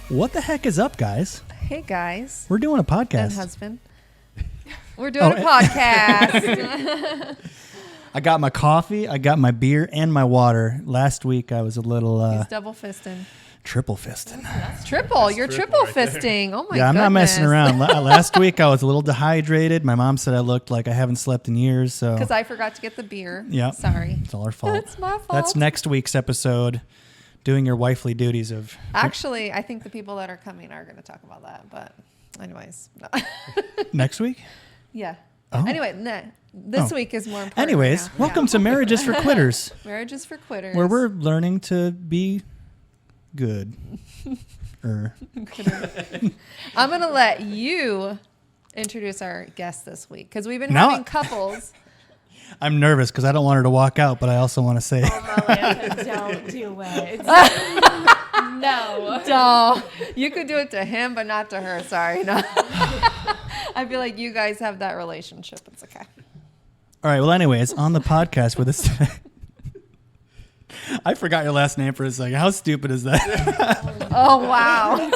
What the heck is up, guys? Hey, guys. We're doing a podcast. And husband. We're doing a podcast. I got my coffee, I got my beer, and my water. Last week, I was a little... He's double fisting. Triple fisting. That's triple. You're triple fisting. Oh, my Yeah, I'm goodness. not messing around. Last week, I was a little dehydrated. My mom said I looked like I haven't slept in years. So Because I forgot to get the beer. Yeah. Sorry. It's all our fault. That's my fault. That's next week's episode, doing your wifely duties of... Actually, I think the people that are coming are going to talk about that. But anyways. No. Next week? Yeah. Oh. Anyway, this week is more important. Anyways, right now. welcome to Marriages for Quitters. Marriages for Quitters. Where we're learning to be good. I'm going to let you introduce our guest this week because we've been Now- having couples. I'm nervous because I don't want her to walk out, but I also want to say... Melissa, don't do it. No. No, you could do it to him, but not to her. Sorry, no. I feel like you guys have that relationship. It's okay. All right. Well, anyways, on the podcast with us today. I forgot your last name for a second. How stupid is that? Oh, wow.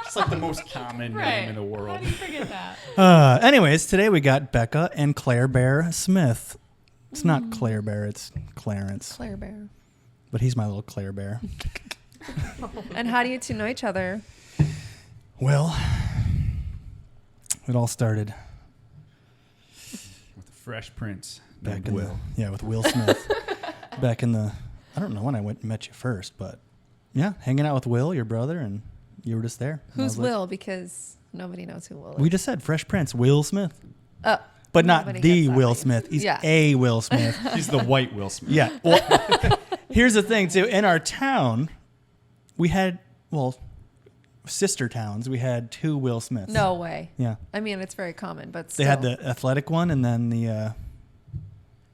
It's like the most common name in the world. How do you forget that? Anyways, today we got Becca and Claire Bear Smith. It's not Claire Bear, it's Clarence. Claire Bear. But he's my little Claire Bear. And how do you two know each other? Well, it all started With the Fresh Prince. back in with Will Smith. Back in the, I don't know when I went and met you first, but yeah, hanging out with Will, your brother, and you were just there. And I Who's was like- Will? Because nobody knows who Will is. We just said Fresh Prince, Will Smith. But not Nobody the gets that Will right. Smith. He's Yeah. a Will Smith. He's the white Will Smith. Yeah. Well, here's the thing, too. In our town, we had, sister towns, we had two Will Smiths. No way. Yeah. I mean, it's very common, but They still. had the athletic one and then the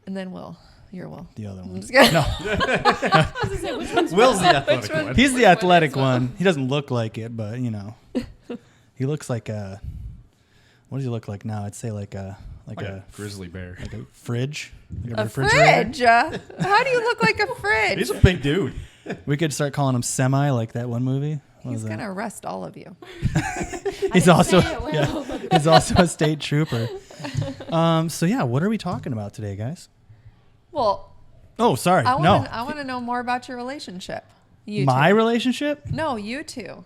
And then Will. You're Will. other I'm one. just kidding. No, I was gonna say, which one's Will's the athletic Which one? one. he's the Which one athletic is Will? one. He doesn't look like it, but, he looks like a, what does he look like now? I'd say like a grizzly bear. like a fridge. Like A refrigerator. fridge? How do you look like a fridge? He's a big dude. We could start calling him Semi, like that one movie. What He's was going that? to arrest all of you. He's also say it, Will. he's also a state trooper. So yeah, what are we talking about today, guys? Well, Oh, sorry. I No. want to know more about your relationship. You My two. relationship? No, you two.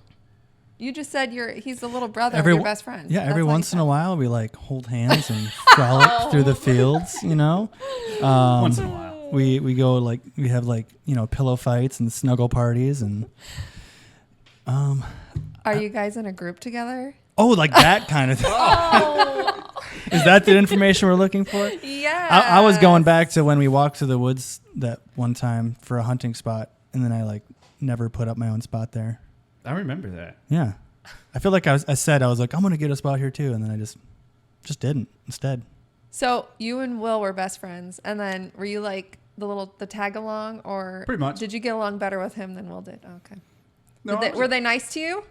You just said he's the little brother Every- of your best friend. Yeah, That's every all you once in said. a while we like hold hands and frolic through the fields, Once in a while. We go like we have like, pillow fights and snuggle parties and Are you guys in a group together? like that kind of thing. Oh, Is that the information we're looking for? yeah. I was going back to when we walked to the woods that one time for a hunting spot and then I like never put up my own spot there. I remember that. Yeah. I feel like I was like, I'm going to get a spot here too. And then I just didn't instead. So you and Will were best friends, and then were you like the tag along, or Pretty much. did you get along better with him than Will did? Oh, okay. No, Were they nice to you?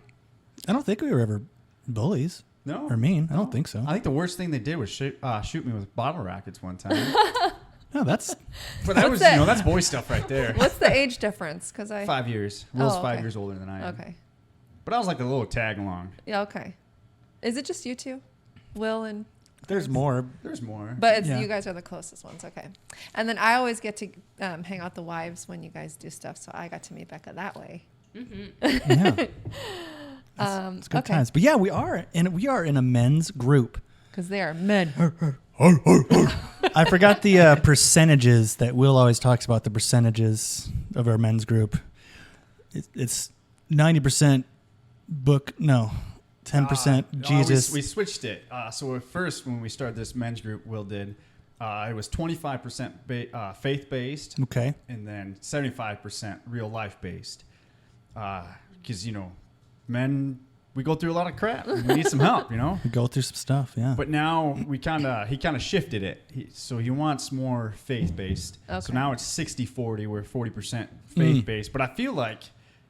I don't think we were ever bullies No. or mean. I don't think so. I think the worst thing they did was shoot me with bottle rockets one time. No, that's But that was, that? that's boy stuff right there. What's the age difference? Because 5 years. Will's Oh, 5 okay. years older than I am. Okay. But I was like a little tag along. Yeah. Okay. Is it just you two, Will and? there's more. There's more. But Yeah. you guys are the closest ones. Okay. And then I always get to hang out with the wives when you guys do stuff, so I got to meet Becca that way. Yeah. It's good okay. times. But yeah, we are in a men's group. Because they are men. I forgot the percentages that Will always talks about, the percentages of our men's group. It's 90% 10% Jesus. We switched it. So at first, when we started this men's group, Will did, it was 25% faith-based. Okay. And then 75% real life-based. Because, men, we go through a lot of crap. We need some help, We go through some stuff, yeah. But now he kind of shifted it. So he wants more faith-based. Okay. So now it's 60-40, we're 40% faith-based. But I feel like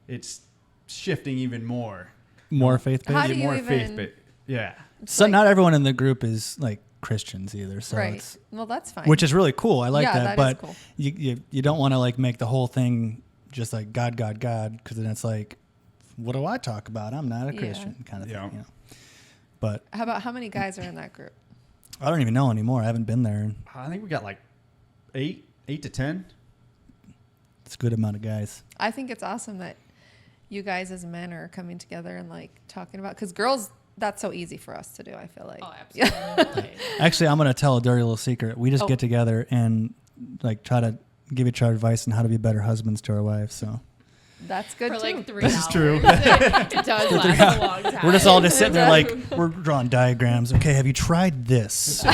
it's shifting even more. More faith-based. How do you more even- faith-based. Yeah. So like- not everyone in the group is like Christians either. So Right. it's, Well, that's fine. which is really cool. I like Yeah, that. that is But cool. you don't want to like make the whole thing just like God, because then it's like what do I talk about? I'm not a Yeah. Christian kind of thing. Yeah. You know? But How many guys are in that group? I don't even know anymore. I haven't been there. I think we got like 8 to 10. It's a good amount of guys. I think it's awesome that you guys as men are coming together and like talking about, because girls, that's so easy for us to do. I feel like. Oh, absolutely. Actually, I'm going to tell a dirty little secret. We just Oh. get together and like try to give each other advice on how to be better husbands to our wives. So That's good For too. like 3 This hours. is true. It does last a long time. we're just all just sitting there like we're drawing diagrams. Okay, have you tried this?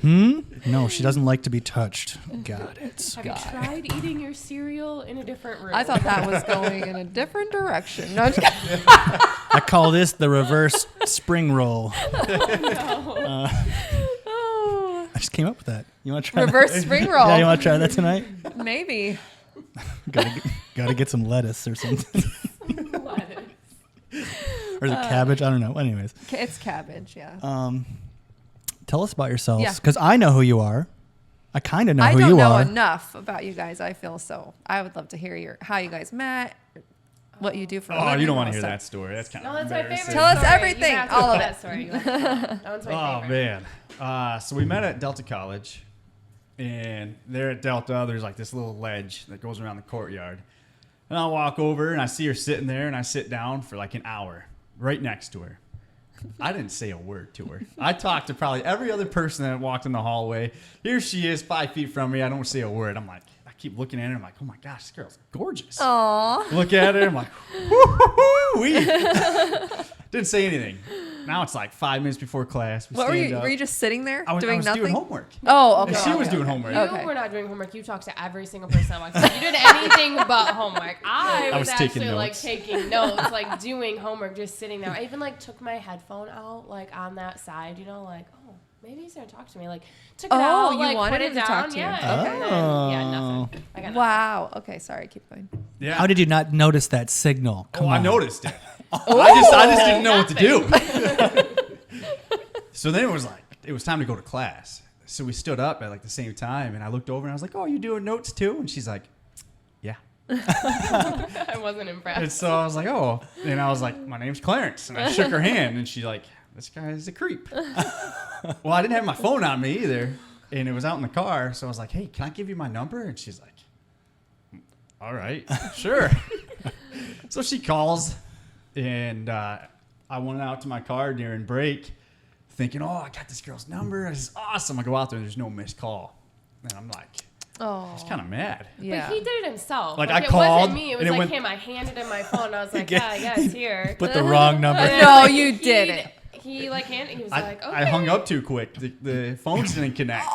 No, she doesn't like to be touched. Got it. Have you tried eating your cereal in a different room? I thought that was going in a different direction. No, I'm just kidding. I call this the reverse spring roll. No. Oh, I just came up with that. You want to try reverse that? spring roll. Yeah, you want to try that tonight? Maybe. Gotta get some lettuce or something. Lettuce. Or the cabbage. I don't know. Anyways, It's cabbage, yeah. tell us about yourselves. Yeah. Because I know who you are. I kind of know I who don't you know are. enough about you guys. I feel so. I would love to hear how you guys met, what you do for. a Oh, living, you don't want all to hear stuff. that story. That's kind No, of that's my embarrassing. favorite. Tell us story. everything, You have to all tell of that it. story. You have to tell it. That one's my Oh favorite. man. So we met at Delta College, and there at Delta, there's like this little ledge that goes around the courtyard. And I walk over and I see her sitting there, and I sit down for like an hour right next to her. I didn't say a word to her. I talked to probably every other person that walked in the hallway. Here she is, 5 feet from me. I don't say a word. I'm like, I keep looking at her. I'm like, oh my gosh, this girl's gorgeous. Aw. Look at her. I'm like, woo-hoo-hoo-wee. Didn't say anything. Now it's like 5 minutes before class. We What were stand you? up. Were you just sitting there I was nothing? doing homework. Oh, okay. And she was okay, doing okay. homework. You Okay. were not doing homework. You talked to every single person I walked by. You did anything but homework. I was was taking actually like notes. taking notes, like doing homework, just sitting there. I even like took my headphone out, like on that side, you know, like, oh, maybe he's gonna talk to me. Like took it Oh, out, you like wanted put him it to down. talk to you. Yeah. Okay. And then, yeah, nothing. I got nothing. Wow. Okay. Sorry. Keep going. Yeah. How did you not notice that signal? Come Oh, on. I noticed it. I just didn't know what to do. So then it was time to go to class. So we stood up at like the same time, and I looked over and I was like, "Oh, you doing notes too?" And she's like, "Yeah." I wasn't impressed. And so I was like, "Oh," and I was like, "My name's Clarence," and I shook her hand, and she's like, "This guy's a creep." Well, I didn't have my phone on me either, and it was out in the car. So I was like, "Hey, can I give you my number?" And she's like, "All right, sure." So she calls, and I went out to my car during break, thinking, "Oh, I got this girl's number. This is awesome." I go out there, and there's no missed call, and I'm like, Oh. just kind of mad. Yeah. But he did it himself. Like, Like I it called, wasn't me. It was and it like went- him. I handed him my phone. I was like, yeah, it's here. Put the wrong number. And then, No, like, you he- didn't. He like handed. He was I, like, okay. I hung up too quick. The phones didn't connect.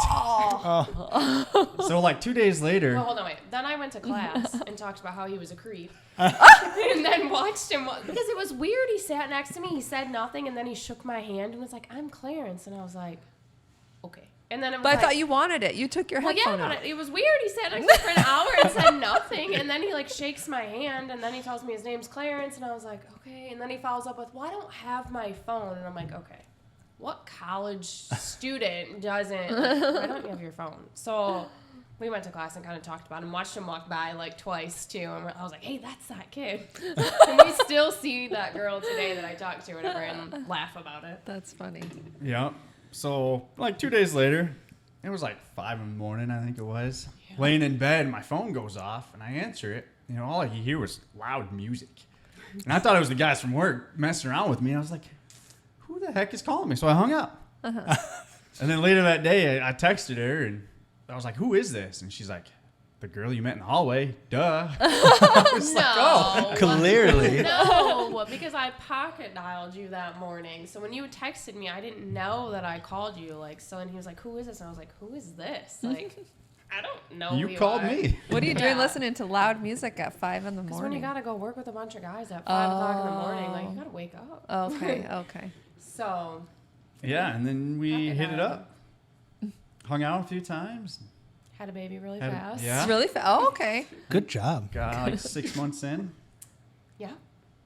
So like 2 days later, Well, hold on, wait. Then I went to class and talked about how he was a creep, and then watched him because it was weird. He sat next to me. He said nothing, and then he shook my hand and was like, "I'm Clarence," and I was like, "Okay." And then it was But I like, thought you wanted it. You took your Well, yeah, headphone but out. it was weird. He sat next to me for an hour and said nothing, and then he like shakes my hand, and then he tells me his name's Clarence, and I was like, okay. And then he follows up with, "Well, I don't have my phone," and I'm like, okay. What college student doesn't? Like, why don't you have your phone? So we went to class and kind of talked about him, watched him walk by like twice too, and I was like, hey, that's that kid. And we still see that girl today that I talked to, or whatever, and laugh about it. That's funny. yeah. So like 2 days later, it was like 5 in the morning, I think it was. Yeah. Laying in bed, my phone goes off, and I answer it. You know, all I could hear was loud music, and I thought it was the guys from work messing around with me. And I was like, who the heck is calling me? So I hung up. And then later that day, I texted her, and I was like, who is this? And she's like, the girl you met in the hallway. Duh. I was like, oh. Clearly. No, because I pocket dialed you that morning. So when you texted me, I didn't know that I called you. Like, so and he was like, "Who is this?" And I was like, "Who is this?" Like, I don't know. You who called are. me. What are you doing Yeah. listening to loud music at 5 in the Because when you morning? gotta go work with a bunch of guys at 5 o'clock in the morning, like you gotta wake up. Okay. Okay. So Yeah, and then we Pocket hit it dial. up. Hung out a few times. had a baby really Had a- fast. yeah. It's really oh, okay. Good job. Got like 6 months in. Yeah.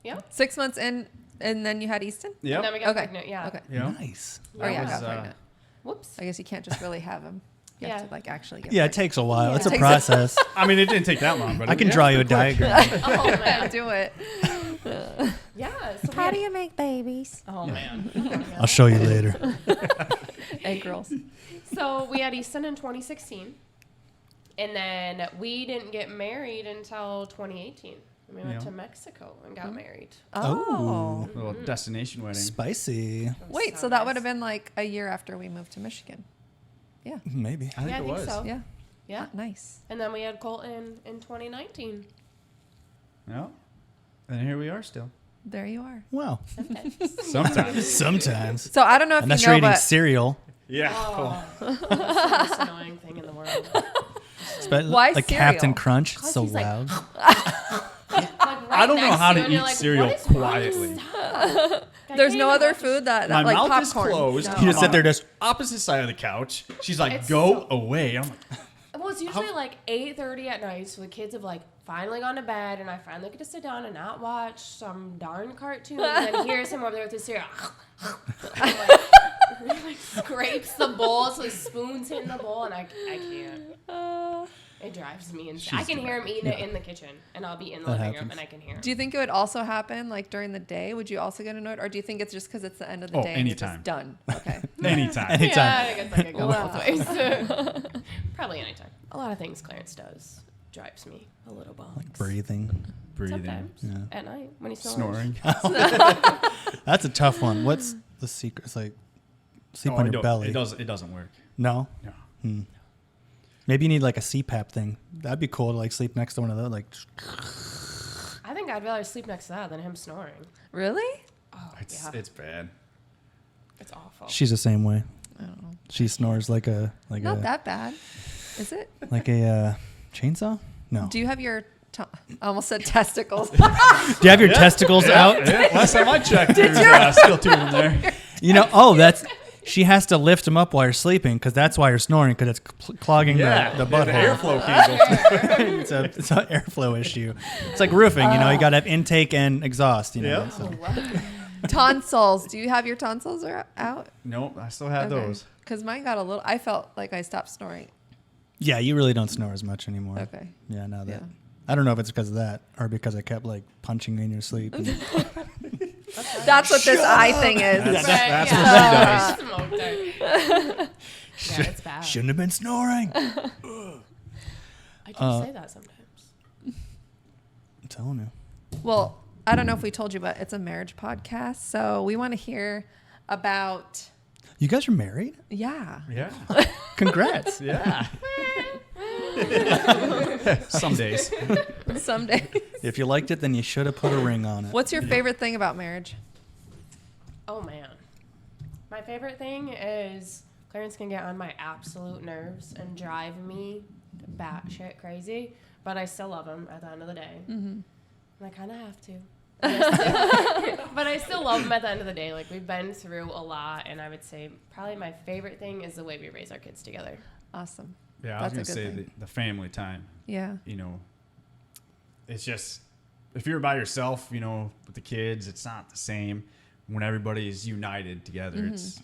Yep. 6 months in, and then you had Easton. And then Yep. we got Okay. pregnant. Yeah. Okay. Yeah. Nice. Oh yeah, was, got pregnant. Whoops. I guess you can't just really have him. You have Yeah. to like actually get. Yeah, it pregnant. takes a while. Yeah. It's a Takes a- process. I mean, it didn't take that long, but I can draw you a diagram. Oh man. Do it. Yeah. So How do you make babies? Oh man. I'll show you later. Egg girls. So we had Easton in 2016, and then we didn't get married until 2018. We went Yeah. to Mexico and got married. Oh. A little destination wedding. Spicy. It was Wait, so that would have been like a year after we moved to Michigan. Yeah. Maybe. I think Yeah, I it think was. so. Yeah. Yeah. Nice. And then we had Colton in 2019. Yeah. And here we are still. There you are. Wow. Sometimes. Sometimes. So I don't know if Unless you you're know, eating but cereal. Yeah. Oh, that's the most annoying thing in the world. Why like cereal? Captain Crunch, it's 'Cause so he's like, loud. I don't know how to and you're eat like, cereal "What is wrong? quietly. Stop." there's I no can't other even food that My like mouth popcorn. is closed. No. You just sit there I'm on just. opposite side of the couch. She's like, It's go so- away. I'm like, Well, it's usually like 8:30 at night, so the kids have like finally gone to bed, and I finally get to sit down and not watch some darn cartoon. And then here's him over there with his cereal. He like scrapes the bowl, so his spoon's hitting the bowl, and I can't. It drives me insane. I can hear him eating it in the kitchen, and I'll be in the That living room, happens. and I can hear him. Do you think it would also happen like during the day? Would you also get annoyed, or do you think it's just because it's the end of the Oh, day and you're anytime. just done? Okay. anytime. Anytime. Yeah, I guess I could go both ways. Probably anytime. A lot of things Clarence does drives me a little bonkers. Like breathing. Breathing. Sometimes Yeah. at night when he's snoring. Snoring. That's a tough one. What's the secret? It's like sleep No, on it your don't- belly. It doesn't work. No? No. Maybe you need like a CPAP thing. That'd be cool to like sleep next to one of those. Like, I think I'd rather sleep next to that than him snoring. Really? Oh, It's bad. It's awful. she's the same way. I don't know. She snores like a Not that bad. Is it? like a chainsaw. No. Do you have your? I almost said testicles. Do you have your testicles out? Yeah, last time I checked, there's still two of them there. You know. Oh, that's. She has to lift them up while you're sleeping because that's why you're snoring because it's clogging the The butthole. airflow cable. it's an airflow issue. It's like roofing. You know, you got to have intake and exhaust. You know. Yeah. So. Tonsils. Do you have your tonsils out? Nope, I still have those. Because mine got a little. I felt like I stopped snoring. Yeah, you really don't snore as much anymore. Okay. Yeah, now that. Yeah. I don't know if it's because of that or because I kept like punching you in your sleep. and- That's what this eye thing is. That's yeah. what she does. Smoked her. Yeah, it's bad. Shouldn't have been snoring. I do say that sometimes. I'm telling you. Well, I don't know if we told you, but it's a marriage podcast, so we want to hear about. You guys are married? Yeah. Yeah. Congrats. Yeah. Some days. Someday. If you liked it, then you should have put a ring on it. What's your favorite thing about marriage? Oh man, my favorite thing is Clarence can get on my absolute nerves and drive me batshit crazy, but I still love him at the end of the day. Mm-hmm. And I kind of have to. But I still love him at the end of the day. Like, we've been through a lot, and I would say probably my favorite thing is the way we raise our kids together. Awesome. Yeah, I was That's a gonna good say thing. the family time. Yeah. You know, it's just if you're by yourself, you know, with the kids, it's not the same. When everybody's united together, it's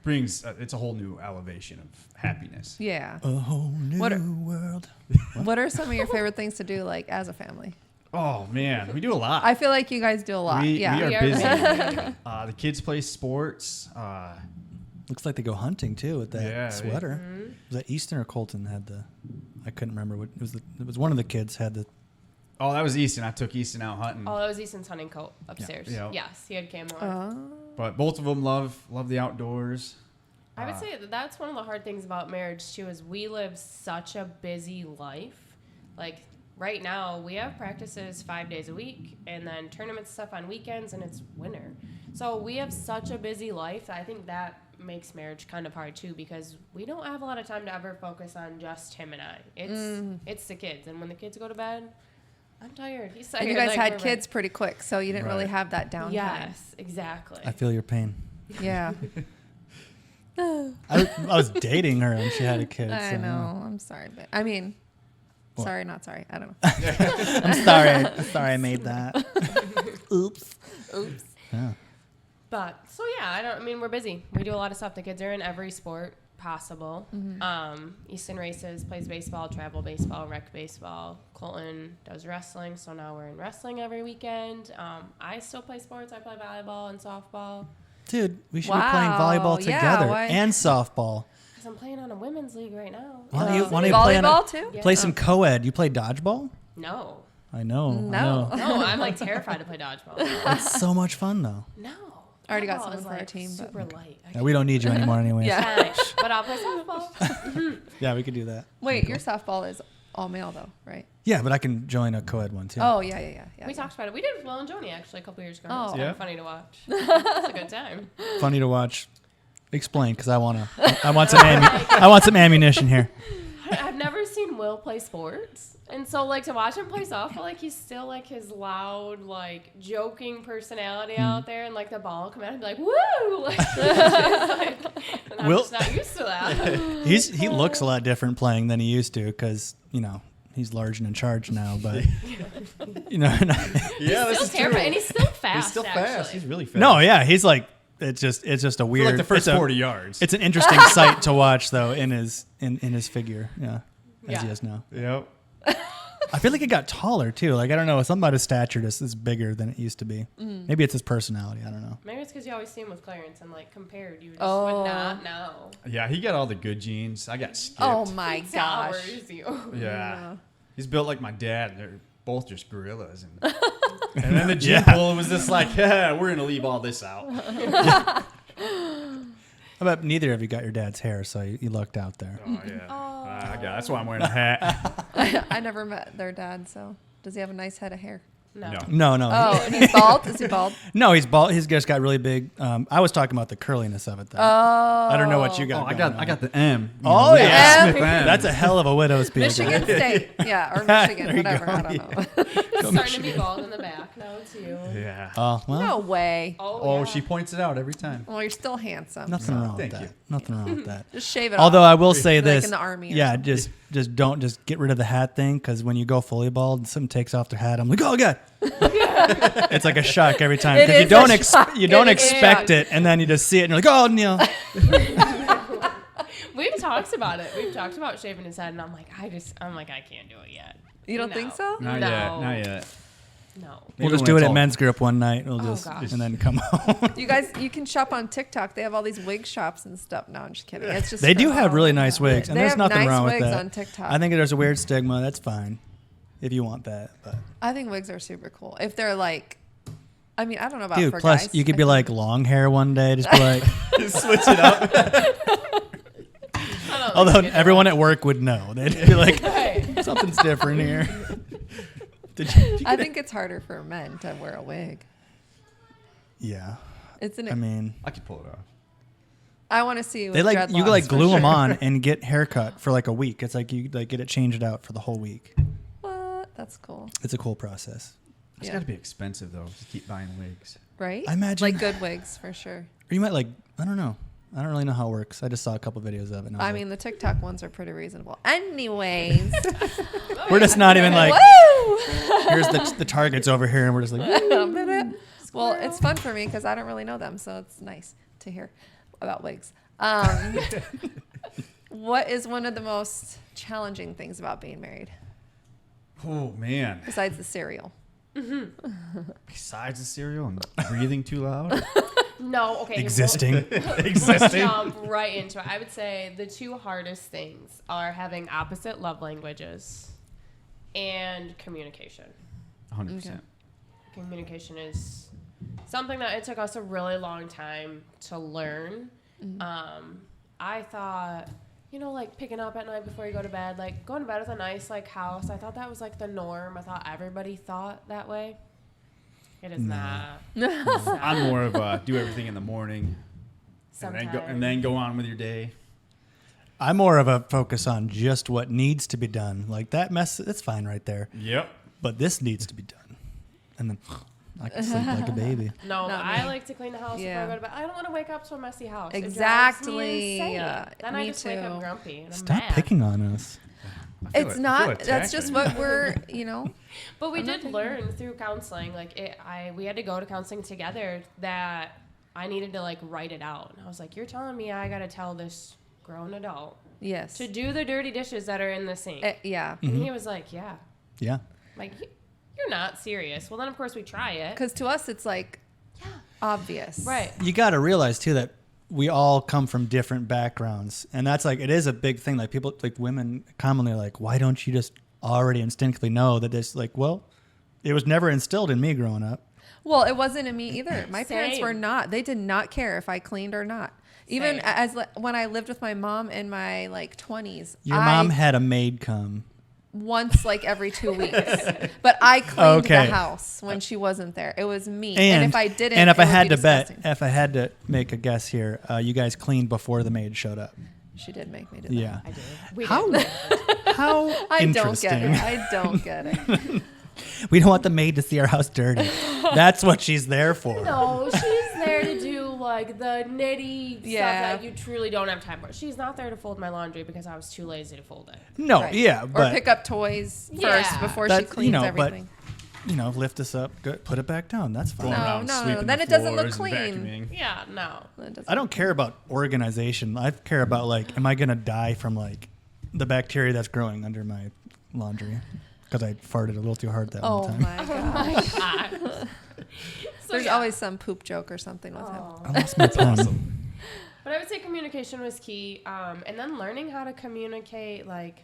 brings it's a whole new elevation of happiness. Yeah. A whole new What are- world. What are some of your favorite things to do, like as a family? Oh man, we do a lot. I feel like you guys do a lot. we Yeah. are busy. The kids play sports. Looks like they go hunting too with that Yeah, sweater. Was that Easton or Colton had the? I couldn't remember what it was. It was one of the kids had the. Oh, that was Easton. I took Easton out hunting. Oh, that was Easton's hunting coat upstairs. Yeah. Yes, he had camo on. But both of them love the outdoors. I would say that that's one of the hard things about marriage too, is we live such a busy life. Like right now, we have practices 5 days a week, and then tournament stuff on weekends, and it's winter. So we have such a busy life that I think that makes marriage kind of hard too, because we don't have a lot of time to ever focus on just him and I. It's the kids, and when the kids go to bed, I'm tired. He's tired. And you guys like, had we're kids pretty quick, so you didn't really Right. have that downtime. Yes, exactly. I feel your pain. Yeah. I was dating her and she had a kid. I so- know. I'm sorry, but I mean, What? sorry, not sorry. I don't know. I'm sorry. I made that. Oops. Oops. Yeah. But so yeah, I mean we're busy. We do a lot of stuff. The kids are in every sport. possible. Easton races, plays baseball, travel baseball, rec baseball. Colton does wrestling, so now we're in wrestling every weekend. I still play sports. I play volleyball and softball. Dude, we should be playing volleyball Yeah, together why- and softball. Because I'm playing on a women's league right now. Why don't you play volleyball too? Yeah. play some co-ed? You play dodgeball? No. I know. No. No, I'm like terrified to play dodgeball. It's so much fun though. No. I already got Dodgeball someone is, for our like, team, but- Super light. Yeah, we don't need you anymore anyway. Yeah. Fine, but I'll play softball. Yeah, we could do that. Wait, your softball is all male though, right? Yeah, but I can join a co-ed one too. Oh yeah. We talked about it. We did with Will and Joni actually a couple years ago. Oh. It's kind Yeah. of funny to watch. It's a good time. Funny to watch. Explain, because I want some ammunition here. I've never seen Will play sports. And so, like, to watch him play softball, like, he's still, like, his loud, like, joking personality out there. And, like, the ball will come out and be like, woo! Like, and I'm Will- just not used to that. He looks a lot different playing than he used to, because he's large and in charge now. But Yeah, He's still terrifying. And he's still fast, He's still fast. actually. He's really fast. no, yeah, he's like it's just a For weird. like the first it's a- 40 yards. It's an interesting sight to watch though in his figure. Yeah, as he Yeah. is now. Yep. I feel like it got taller too. Like I don't know, something about his stature just is bigger than it used to be. Maybe it's his personality. I don't know. Maybe it's because you always see him with Clarence and, like, compared. You just Oh. would not know. Yeah, he got all the good genes. I got skipped. Oh my He gosh. towers you. Yeah. He's built like my dad, and they're both just gorillas. And then the gym Yeah. pool was just like, yeah, we're going to leave all this out. How about neither of you got your dad's hair, so you lucked out there. Oh, yeah. That's why I'm wearing a hat. I never met their dad, so does he have a nice head of hair? No. No. Oh, and he's bald? Is he bald? No, he's bald. He's just got really big. I was talking about the curliness of it, though. Oh. I don't know what you Oh, got. I going got on. the M. Oh, Will yeah. Smith M. That's a hell of a widow's peak. Michigan State. Yeah, or There Michigan, you whatever. go, I don't know. Starting to be bald in the back now, too. Yeah. Oh, well, No way. Oh, yeah. she points it out every time. Well, you're still handsome. nothing wrong with Thank that. you. Nothing wrong with that. Just shave it Although off. I will say Like this, in the army or yeah, something. just don't get rid of the hat thing, because when you go fully bald and someone takes off their hat, I'm like, oh god, it's like a shock every time, It because you is don't a shock. you don't It is. expect it, and then you just see it and you're like, oh no. We've talked about it. We've talked about shaving his head, and I'm like, I can't do it yet. You don't No. think so? Not No. yet. Not yet. No. We'll Maybe just when do it it's at all- men's group one night. We'll Oh, just gosh. and then come home. You guys, you can shop on TikTok. They have all these wig shops and stuff. No, I'm just kidding. It's just They do for- have really nice wigs, and They there's have nothing nice wrong with wigs that. on TikTok. I think there's a weird stigma. That's fine if you want that, but I think wigs are super cool. If they're like, I mean, I don't know about dude, for plus guys. you could I be think- like long hair one day, just be like. Switch it up. I don't Although think it everyone at work would know, they'd be like, Right. something's different here. Did you I think it's harder for men to wear a wig. Yeah, It's an. I mean, I could pull it off. I want to see you. they with like you dreadlocks could like for glue them sure. on and get haircut for like a week. It's like you like get it changed out for the whole week. What? That's cool. It's a cool process. It's Yeah. got to be expensive, though, to keep buying wigs. Right? I imagine- like good wigs for sure. Or you might like, I don't know. I don't really know how it works. I just saw a couple videos of it. And I I was mean, the TikTok ones are pretty reasonable. Anyways, like, we're just not even like, woo! here's the targets over here, and we're just like, Well, it's fun for me because I don't really know them, so it's nice to hear about wigs. What is one of the most challenging things about being married Oh, man. besides the cereal? Besides the cereal and breathing too loud. No, okay. existing. We'll jump right into it. I would say the two hardest things are having opposite love languages and communication. 100%. Communication is something that it took us a really long time to learn. I thought, like picking up at night before you go to bed, like going to bed with a nice like house. I thought that was like the norm. I thought everybody thought that way. It is not. I'm more of a do everything in the morning Sometimes. and then go on with your day. I'm more of a focus on just what needs to be done. Like that mess, it's fine right there. Yep. But this needs to be done. And then I can sleep like a baby. No, Not I me. like to clean the house Yeah. before I go to bed. I don't want to wake up to a messy house. It drives Exactly. me insane. Then I Me just wake too. up grumpy and I'm Stop mad. picking on us. It's not. That's attacked just right what we're. But we I'm not did taking learn through counseling. Like we had to go to counseling together that I needed to like write it out. And I was like, "You're telling me I got to tell this grown adult Yes. to do the dirty dishes that are in the sink. Yeah. And he was like, yeah. Yeah. Like, you're not serious. Well, then, of course, we try it. Because to us, it's like obvious. Right. You got to realize too that we all come from different backgrounds, and that's like, it is a big thing. Like people, like women commonly are like, why don't you just already instinctively know that this, like, well, it was never instilled in me growing up. Well, it wasn't in me either. My parents Same. were not. They did not care if I cleaned or not. Even when I lived with my mom in my like 20s. Your mom had a maid come. Once like every 2 weeks. But I cleaned Okay. the house when she wasn't there. It was me. And if I didn't, and if it I would had be to bet, disgusting. if I had to make a guess here, you guys cleaned before the maid showed up. She did make me do that. Yeah. I did. We How? did. How I don't interesting. get it. I don't get it. We don't want the maid to see our house dirty. That's what she's there for. No, she's there to do like the nitty Yeah. stuff that you truly don't have time for. She's not there to fold my laundry because I was too lazy to fold it. No, Right. yeah, Or but pick up toys first Yeah. before she That's- cleans you know, but- everything. lift this up, put it back down. That's fine. Going No, around no, sweeping then the it doesn't look floors and clean. vacuuming. Yeah, no. It doesn't- I don't care about organization. I care about like, am I gonna die from like the bacteria that's growing under my laundry because I farted a little too hard that Oh one time. my god. God. So, There's yeah. always some poop joke or something with him. Oh. I lost my pun. But I would say communication was key. And then learning how to communicate, like,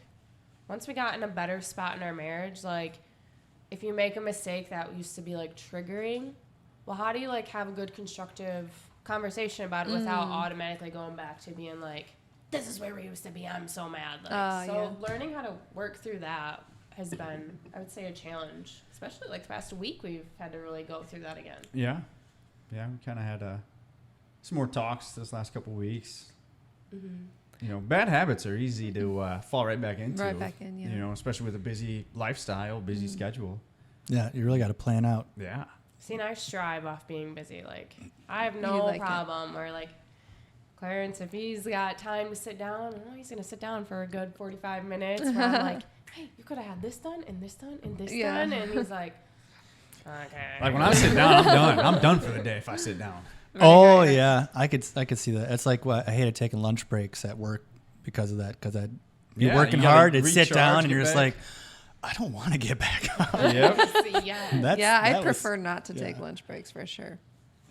once we got in a better spot in our marriage, like, if you make a mistake that used to be, like, triggering, well, how do you, like, have a good constructive conversation about it without automatically going back to being, like, this is where we used to be, I'm so mad. Like, so learning how to work through that has been, I would say, a challenge. Especially, like, the past week, we've had to really go through that again. Yeah. Yeah, we kind of had some more talks this last couple weeks. You know, bad habits are easy to fall right back into. Right back in, yeah. You know, especially with a busy lifestyle, busy schedule. Yeah, you really got to plan out. Yeah. See, and I strive off being busy. Like, I have You no like it. problem. Or, like, Clarence, if he's got time to sit down, he's going to sit down for a good 45 minutes. Where I'm like, hey, you could have had this done and this done and this Yeah. done. And he's like, okay. Like when I sit down, I'm done. I'm done for the day if I sit down. Oh right. yeah, I could see that. It's like what I hated taking lunch breaks at work because of that. Because I'd be Yeah, working you gotta hard, and sit recharge, down, and get you're just back. like, I don't want to get back up. Yep. Yeah. That's, Yeah, I that was- prefer not to take yeah. lunch breaks for sure.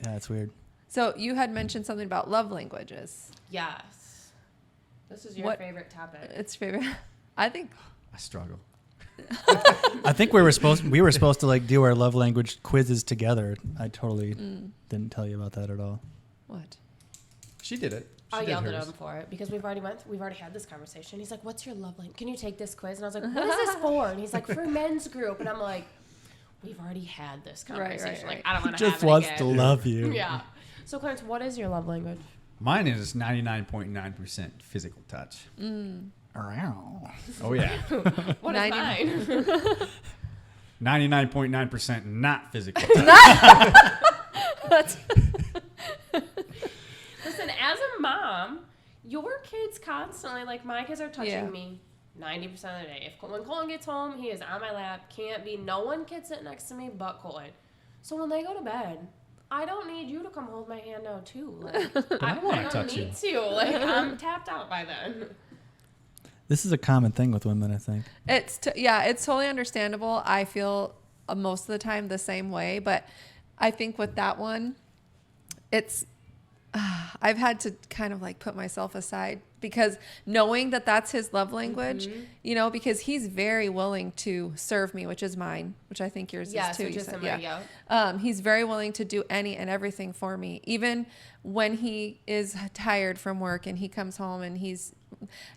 Yeah, it's weird. So you had mentioned something about love languages. Yes. This is your What- favorite topic. It's favorite. I think I struggle. I think we were supposed to like do our love language quizzes together. I totally didn't tell you about that at all. what? She did it. She I did yelled at hers. him for it because we've already had this conversation. He's like, "What's your love language? Can you take this quiz?" And I was like, "What is this for?" And he's like, "For men's group." And I'm like, "We've already had this Right, conversation. right. Like, I don't want to Just have it wants again." to love you. Yeah. So Clarence, what is your love language? Mine is 99.9% physical touch. Around. Oh yeah. What is 90 mine? 99.9% not physical. Listen, as a mom, your kids constantly, like my kids are touching Yeah. me 90% of the day. When Colin gets home, he is on my lap. Can't be, no one can sit next to me but Colin. So when they go to bed, I don't need you to come hold my hand now too. Like, I wanna don't touch need to. Like, I'm tapped out by then. This is a common thing with women, I think. It's it's totally understandable. I feel most of the time the same way, but I think with that one, it's I've had to kind of like put myself aside because knowing that that's his love language, you know, because he's very willing to serve me, which is mine, which I think yours Yes, is too. which you is said, similar, he's very willing to do any and everything for me, even when he is tired from work and he comes home and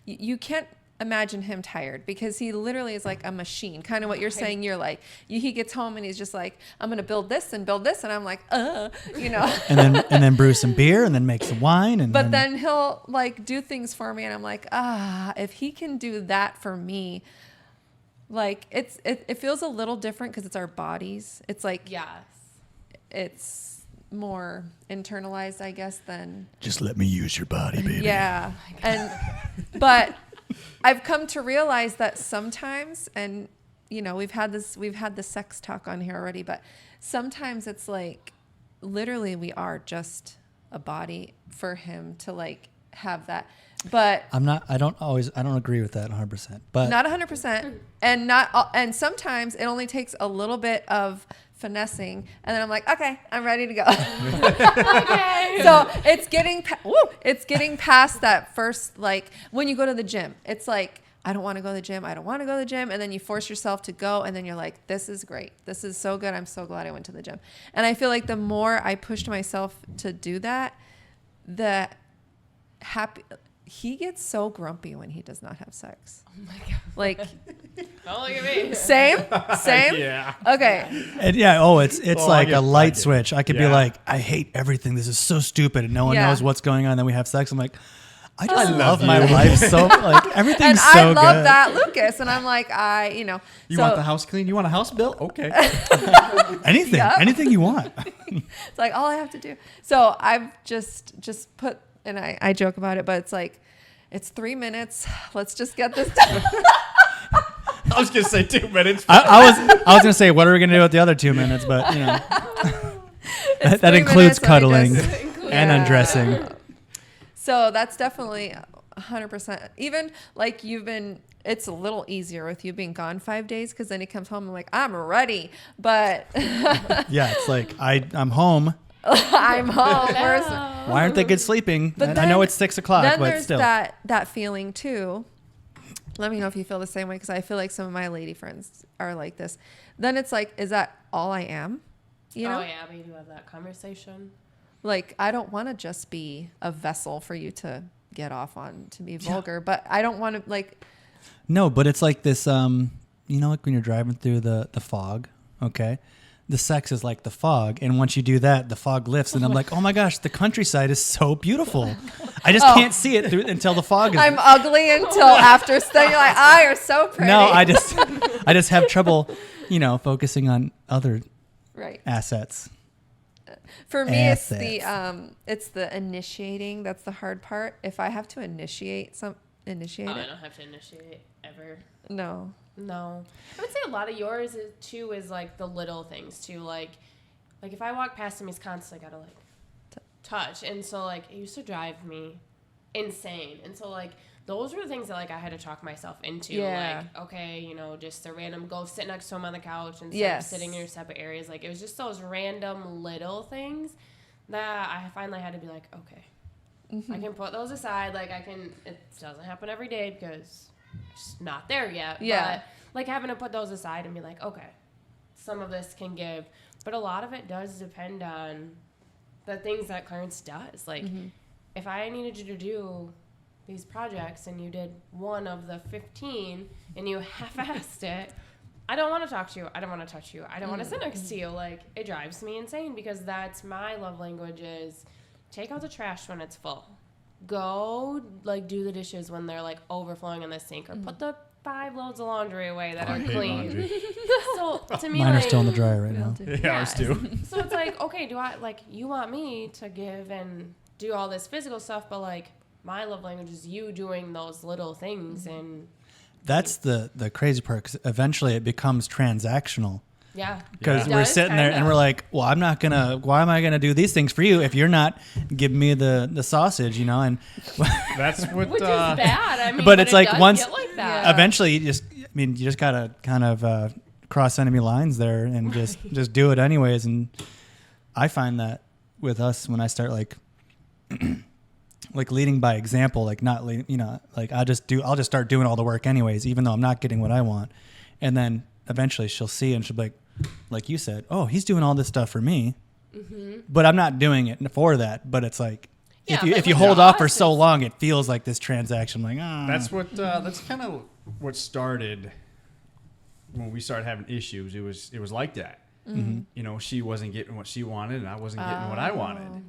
you can't imagine him tired because he literally is like a machine, kind of what you're saying. You're like, he gets home and he's just like, I'm going to build this. And I'm like, you know, And then brew some beer and then make some wine. And but then he'll like do things for me. And I'm like, if he can do that for me, like it feels a little different because it's our bodies. It's like, Yes. it's more internalized, I guess, than just let me use your body, baby. yeah. But I've come to realize that sometimes, and you know, we've had the sex talk on here already, but sometimes it's like literally we are just a body for him to like have that But I don't agree with that 100%. But not 100%, and sometimes it only takes a little bit of finessing, and then I'm like, okay, I'm ready to go. Okay. So it's getting past that first, like when you go to the gym, it's like, I don't want to go to the gym. And then you force yourself to go. And then you're like, this is great. This is so good. I'm so glad I went to the gym. And I feel like the more I pushed myself to do that, he gets so grumpy when he does not have sex. Oh my God. Like, Don't look at me. same? Yeah. Okay. and it's Oh, like I a get light it. switch. I could be Yeah. like, I hate everything. This is so stupid. And no one Yeah. knows what's going on. Then we have sex. I'm like, I just love love you. my life so, like, everything's And so I love good. that, Lucas. And I'm like, You so want the house clean? You want a house built? Okay. Anything, Yep. anything you want. it's like all I have to do. So I've just put, and I joke about it, but it's like, it's 3 minutes. Let's just get this done. I was gonna say 2 minutes. I was gonna say, what are we gonna do with the other 2 minutes? But It's that 3 includes minutes, and I cuddling just- and Yeah. undressing. So that's definitely 100%. Even like it's a little easier with you being gone 5 days, because then he comes home and like, I'm ready. But Yeah, it's like I'm home. I'm home. Why aren't they good sleeping? But And I know then- it's 6:00, Then but there's still. that feeling too. Let me know if you feel the same way, because I feel like some of my lady friends are like this. Then it's like, is that all I am? You know? Oh yeah, we do have that conversation. Like, I don't want to just be a vessel for you to get off on, to be vulgar, but I don't want to, like... No, but it's like this, like when you're driving through the fog, okay? The sex is like the fog, and once you do that, the fog lifts, and I'm like, oh my gosh, the countryside is so beautiful. I just can't see it until the fog is... I'm ugly until after studying. You're like, ah, you're so pretty. No, I just have trouble, focusing on other Right. assets. For me, Assets. it's the initiating. That's the hard part. If I have to initiate I it. don't have to initiate ever. No. No, I would say a lot of yours is like the little things too. Like if I walk past him, he's constantly gotta touch, and so like it used to drive me insane. And so like those were the things that like I had to talk myself into. Yeah. Like, okay, just a random go sit next to him on the couch and Yes. sitting in your separate areas. Like it was just those random little things that I finally had to be like, okay, I can put those aside. Like it doesn't happen every day because it's not there yet. Yeah. But like having to put those aside and be like, okay, some of this can give. But a lot of it does depend on the things that Clarence does. Like if I needed you to do these projects and you did one of the 15 and you half-assed it, I don't want to talk to you. I don't want to touch you. I don't want to sit next to you. Like, it drives me insane because that's my love language is take out the trash when it's full. Go, like, do the dishes when they're, like, overflowing in the sink. Or put the 5 loads of laundry away that are clean. Laundry. So, to me, Mine are like, still in the dryer right now. Yeah, ours too. so it's like, okay, you want me to give and do all this physical stuff, but, like, my love language is you doing those little things. And That's the crazy part, because eventually it becomes transactional. yeah. Because It we're does, sitting there and kinda. we're like, well, why am I going to do these things for you if you're not giving me the sausage, And That's what. Which is bad. I mean, But it's it like does once- get like that. Yeah. eventually you just got to kind of cross enemy lines there and just do it anyways. And I find that with us, when I start like leading by example, like not leading, like I'll just start doing all the work anyways, even though I'm not getting what I want. And then eventually she'll see and she'll be like you said, oh, he's doing all this stuff for me, but I'm not doing it for that. But it's like, Yeah, if but you like hold for off for us, so it's- long, it feels like this transaction. Like, That's what. That's kind of what started when we started having issues. It was like that. She wasn't getting what she wanted, and I wasn't getting what I wanted,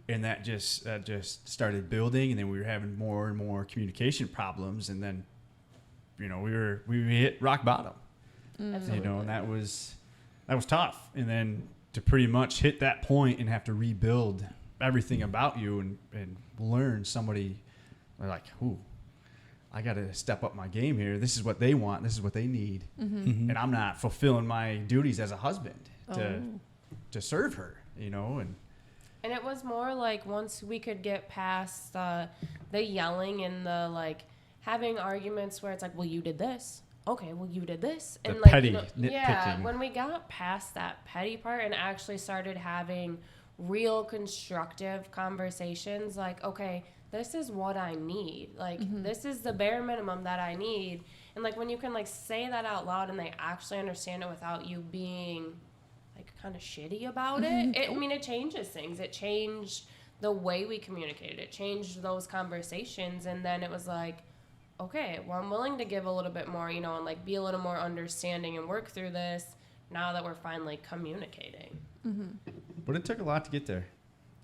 and that just started building, and then we were having more and more communication problems, and then, we hit rock bottom. Absolutely. And that was tough, and then to pretty much hit that point and have to rebuild everything about you and learn somebody like, ooh, I got to step up my game here. This is what they want. This is what they need. And I'm not fulfilling my duties as a husband to serve her, and And it was more like once we could get past the yelling and the like having arguments where it's like, well, you did this. Okay, well, you did this. The And like, petty yeah, nitpicking. when we got past that petty part and actually started having real constructive conversations, like, okay, this is what I need. Like, this is the bare minimum that I need. And like when you can like say that out loud and they actually understand it without you being like kind of shitty about it, it changes things. It changed the way we communicated. It changed those conversations. And then it was like, okay, well, I'm willing to give a little bit more, and like be a little more understanding and work through this now that we're finally communicating. But it took a lot to get there.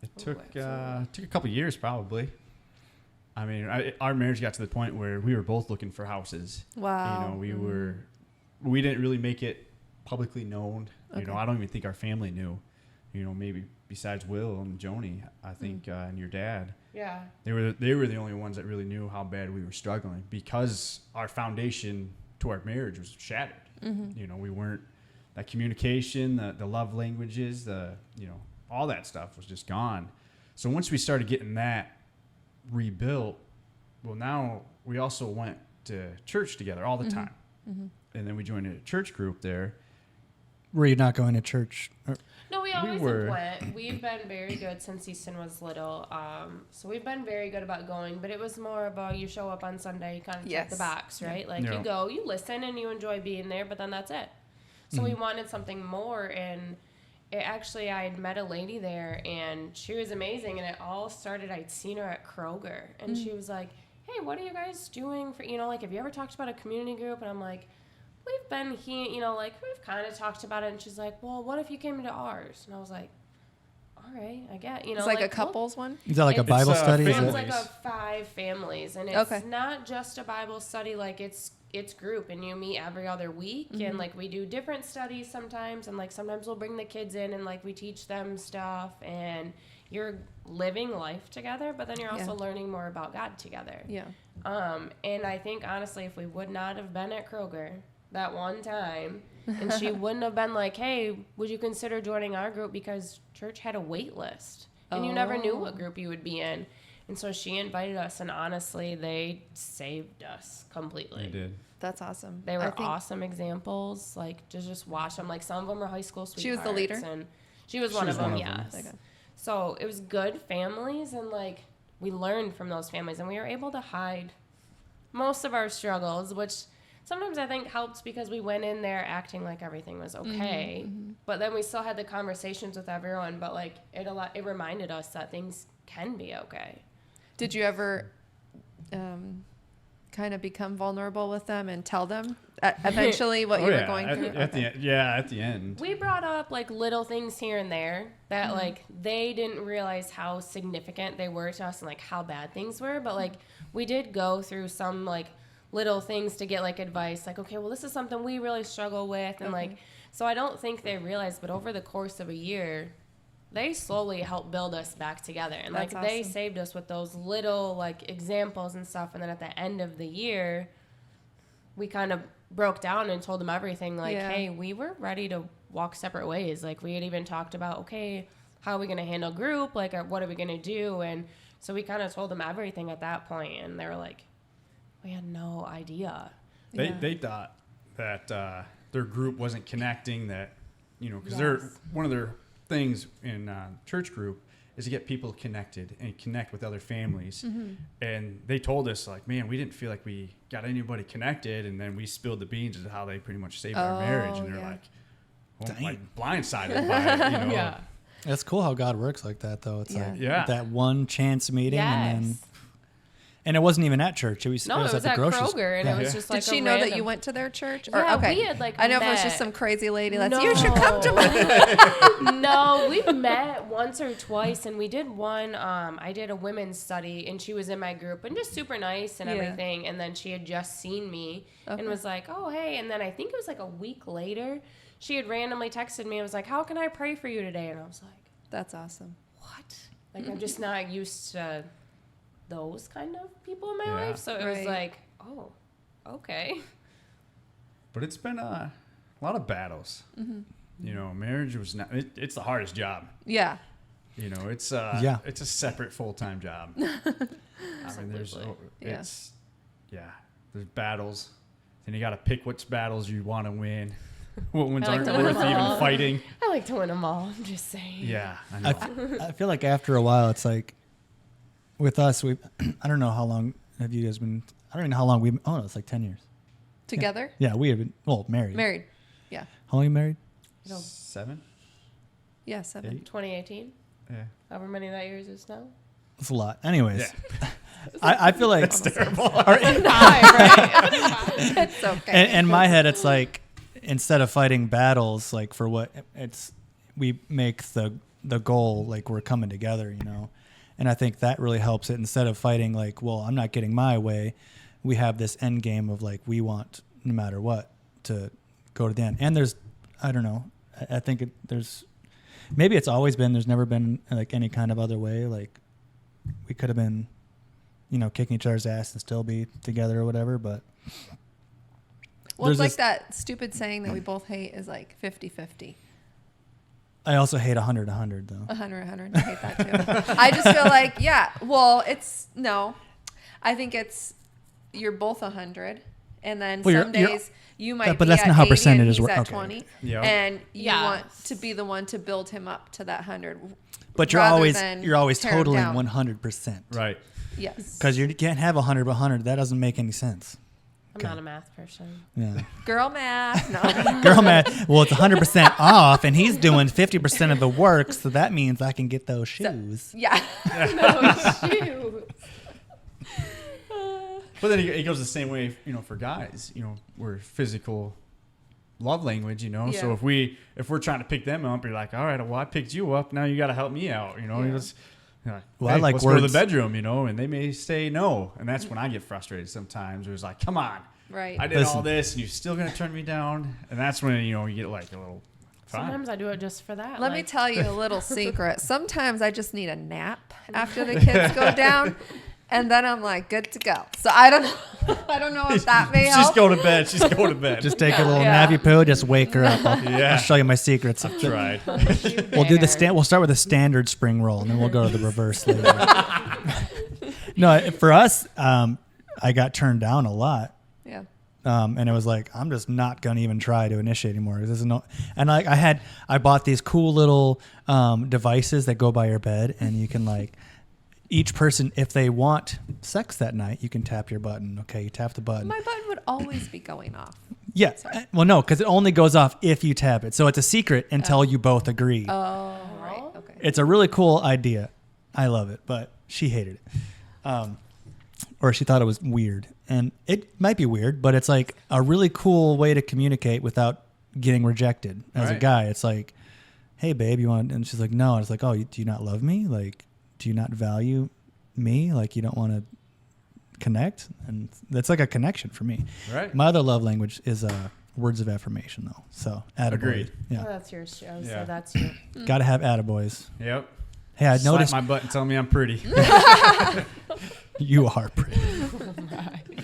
It took absolutely. took a couple years probably. I mean, our marriage got to the point where we were both looking for houses. Wow. We didn't really make it publicly known. Okay. I don't even think our family knew. Maybe besides Will and Joni, I think, and your dad. Yeah. They were the only ones that really knew how bad we were struggling because our foundation to our marriage was shattered. We weren't that communication, the love languages, all that stuff was just gone. So once we started getting that rebuilt, well, now we also went to church together all the time, and then we joined a church group there. Were you not going to church? No, we always were. went. We've been very good since Easton was little. So we've been very good about going, but it was more about you show up on Sunday, you kind of check the box, right? Like you go, you listen, and you enjoy being there, but then that's it. So we wanted something more, and I had met a lady there, and she was amazing, and it all started, I'd seen her at Kroger, and she was like, hey, what are you guys doing for, like, have you ever talked about a community group? And I'm like, we've been here, we've kind of talked about it. And she's like, well, what if you came to ours? And I was like, all right, I get, It's like a couples one? Is that like a Bible study? It's like a 5 families. And it's not just a Bible study, like it's group, and you meet every other week, and like we do different studies sometimes, and like sometimes we'll bring the kids in and like we teach them stuff, and you're living life together, but then you're also learning more about God together. And I think honestly, if we would not have been at Kroger that one time, and she wouldn't have been like, hey, would you consider joining our group, because church had a wait list and you never knew what group you would be in. And so she invited us, and honestly, they saved us completely. They did. That's awesome. They were awesome examples. Like, to just watch them. Like, some of them are high school sweethearts. She was the leader? And she was one of them, yes. Okay. So it was good families, and, like, we learned from those families. And we were able to hide most of our struggles, which sometimes I think helps because we went in there acting like everything was okay. But then we still had the conversations with everyone. But, like, it reminded us that things can be okay. Did you ever kind of become vulnerable with them and tell them eventually what you were going through? At the end. We brought up like little things here and there that like they didn't realize how significant they were to us and like how bad things were. But like we did go through some like little things to get like advice. Like, okay, well, this is something we really struggle with. And like, so I don't think they realized, but over the course of a year, they slowly helped build us back together. And That's like they saved us with those little like examples and stuff. And then at the end of the year, we kind of broke down and told them everything. Like, hey, we were ready to walk separate ways. Like we had even talked about, okay, how are we going to handle group? Like, what are we going to do? And so we kind of told them everything at that point. And they were like, we had no idea. They thought that their group wasn't connecting, that, because they're one of their things in church group is to get people connected and connect with other families. And they told us like, man, we didn't feel like we got anybody connected. And then we spilled the beans as how they pretty much saved our marriage. And they're like, like blindsided by it, Yeah. It's cool how God works like that, though. It's like that one chance meeting, and it wasn't even at church. It was it was at the at grocery Kroger, and it was just like Did she know that you went to their church? Or, yeah, we had like I know if it was just some crazy lady that's, you should come to my... No, we met once or twice, and we did one, I did a women's study, and she was in my group, and just super nice and everything, and then she had just seen me, and was like, oh, hey, and then I think it was like a week later, she had randomly texted me and was like, how can I pray for you today? And I was like, that's awesome. What? Like, I'm just not used to those kind of people in my life. So it was like, oh, okay. But it's been a lot of battles. Marriage was not, it's the hardest job. Yeah. You know, it's Yeah. it's a separate full-time job. I mean, there's Yeah. there's battles, and you got to pick which battles you want to win. What ones I like aren't to win worth them even all. fighting. I like to win them all. I'm just saying. Yeah, I know. I feel like after a while, it's like with us, I don't know how long have you guys been, I don't even know how long no, it's like 10 years. Together? Yeah, we have been, married. Married. Yeah. How long you married? 7? Yeah, 7. 2018. Yeah. However many that years is now. That's a lot. Anyways, Yeah. I feel like That's terrible. It's okay. in my head, it's like instead of fighting battles, like for what we make the goal like we're coming together, you know. And I think that really helps it. Instead of fighting like, well, I'm not getting my way, we have this end game of like we want no matter what to go to the end. And there's, I don't know, I think maybe it's always been. There's never been like any kind of other way. Like we could have been, you know, kicking each other's ass and still be together or whatever. But Well, it's like this- that stupid saying that we both hate is like 50-50. I also hate 100 though. 100. I hate that too. I just feel like, yeah, well, I think it's, you're both 100. And then Well, some you're- days you might but be that's at not how 80 and percentages he's work. at Okay. 20. Yeah. And you Yeah. want to be the one to build him up to that 100. But you're rather always than tear him totaling down. 100%. Right. Yes. Because you can't have 100 by 100. That doesn't make any sense. I'm Okay. not a math person. Yeah. Girl math. No. Girl math. Well, it's 100% off, and he's doing 50% of the work, so that means I can get those shoes. Yeah. No shoes. But then it goes the same way, you know, for guys. You know, we're physical love language, you know. So Yeah. if we're trying to pick them up, you're like, all right, well, I picked you up. Now you got to help me out, you know. Yeah. You're just, you're like, Well, I hey, like let's go to words. the bedroom, you know, and they may say no, and that's when I get frustrated sometimes. It was like, come on, Right. I did all Listen. this, and you're still gonna turn me down, and that's when you know you get like a little. Fine. Sometimes I do it just for that. Let me like- tell you a little secret. Sometimes I just need a nap after the kids go down, and then I'm like good to go. So I don't know. I don't know if that may She's help. go to bed. She's go to bed. Just take a little Yeah. Navi poo, just wake her up. I'll Yeah. show you my secrets. tried. We'll do we'll start with the standard spring roll, and then we'll go to the reverse later. No, for us, I got turned down a lot. Yeah. And it was like, I'm just not gonna even try to initiate anymore. This is no, and like I bought these cool little devices that go by your bed, and you can like each person, if they want sex that night, you can tap your button. Okay, you tap the button. My button would always be going off. Yeah. Sorry. Well, no, because it only goes off if you tap it. So it's a secret until you both agree. Oh, right. Okay. It's a really cool idea. I love it, but she hated it. Or she thought it was weird. And it might be weird, but it's like a really cool way to communicate without getting rejected as a Right. guy. It's like, hey, babe, you want, and she's like, no. And it's like, oh, do you not love me? Like, do you not value me? Like, you don't want to connect? And that's like a connection for me. Right. My other love language is words of affirmation, though. So, attaboy. Agreed. Oh, Yeah. that's yours, Joe. Yeah. So that's you. Got to have attaboys. Yep. Hey, I Slap noticed my butt and tell me I'm pretty. you are pretty.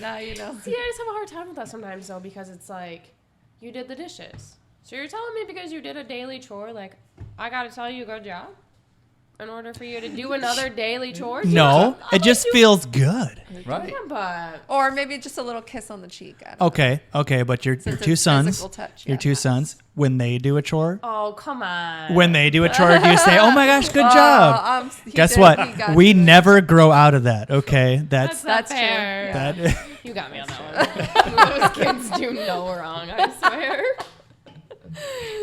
Now you know. See, I just have a hard time with that sometimes, though, because it's like, you did the dishes. So you're telling me because you did a daily chore, like, I got to tell you good job? In order for you to do another daily chore? No, it just feels good. Right. Yeah, but Or maybe just a little kiss on the cheek. I don't know. Okay, but your Since two it's sons, physical touch, your yeah. two sons, when they do a chore, oh, come on. when they do a chore, do you say, "Oh my gosh, good job"? He Guess did- what? he got We you. never grow out of that. Okay, That's not That's true. fair. Yeah. that. You got me on that one. Those kids do no wrong, I swear.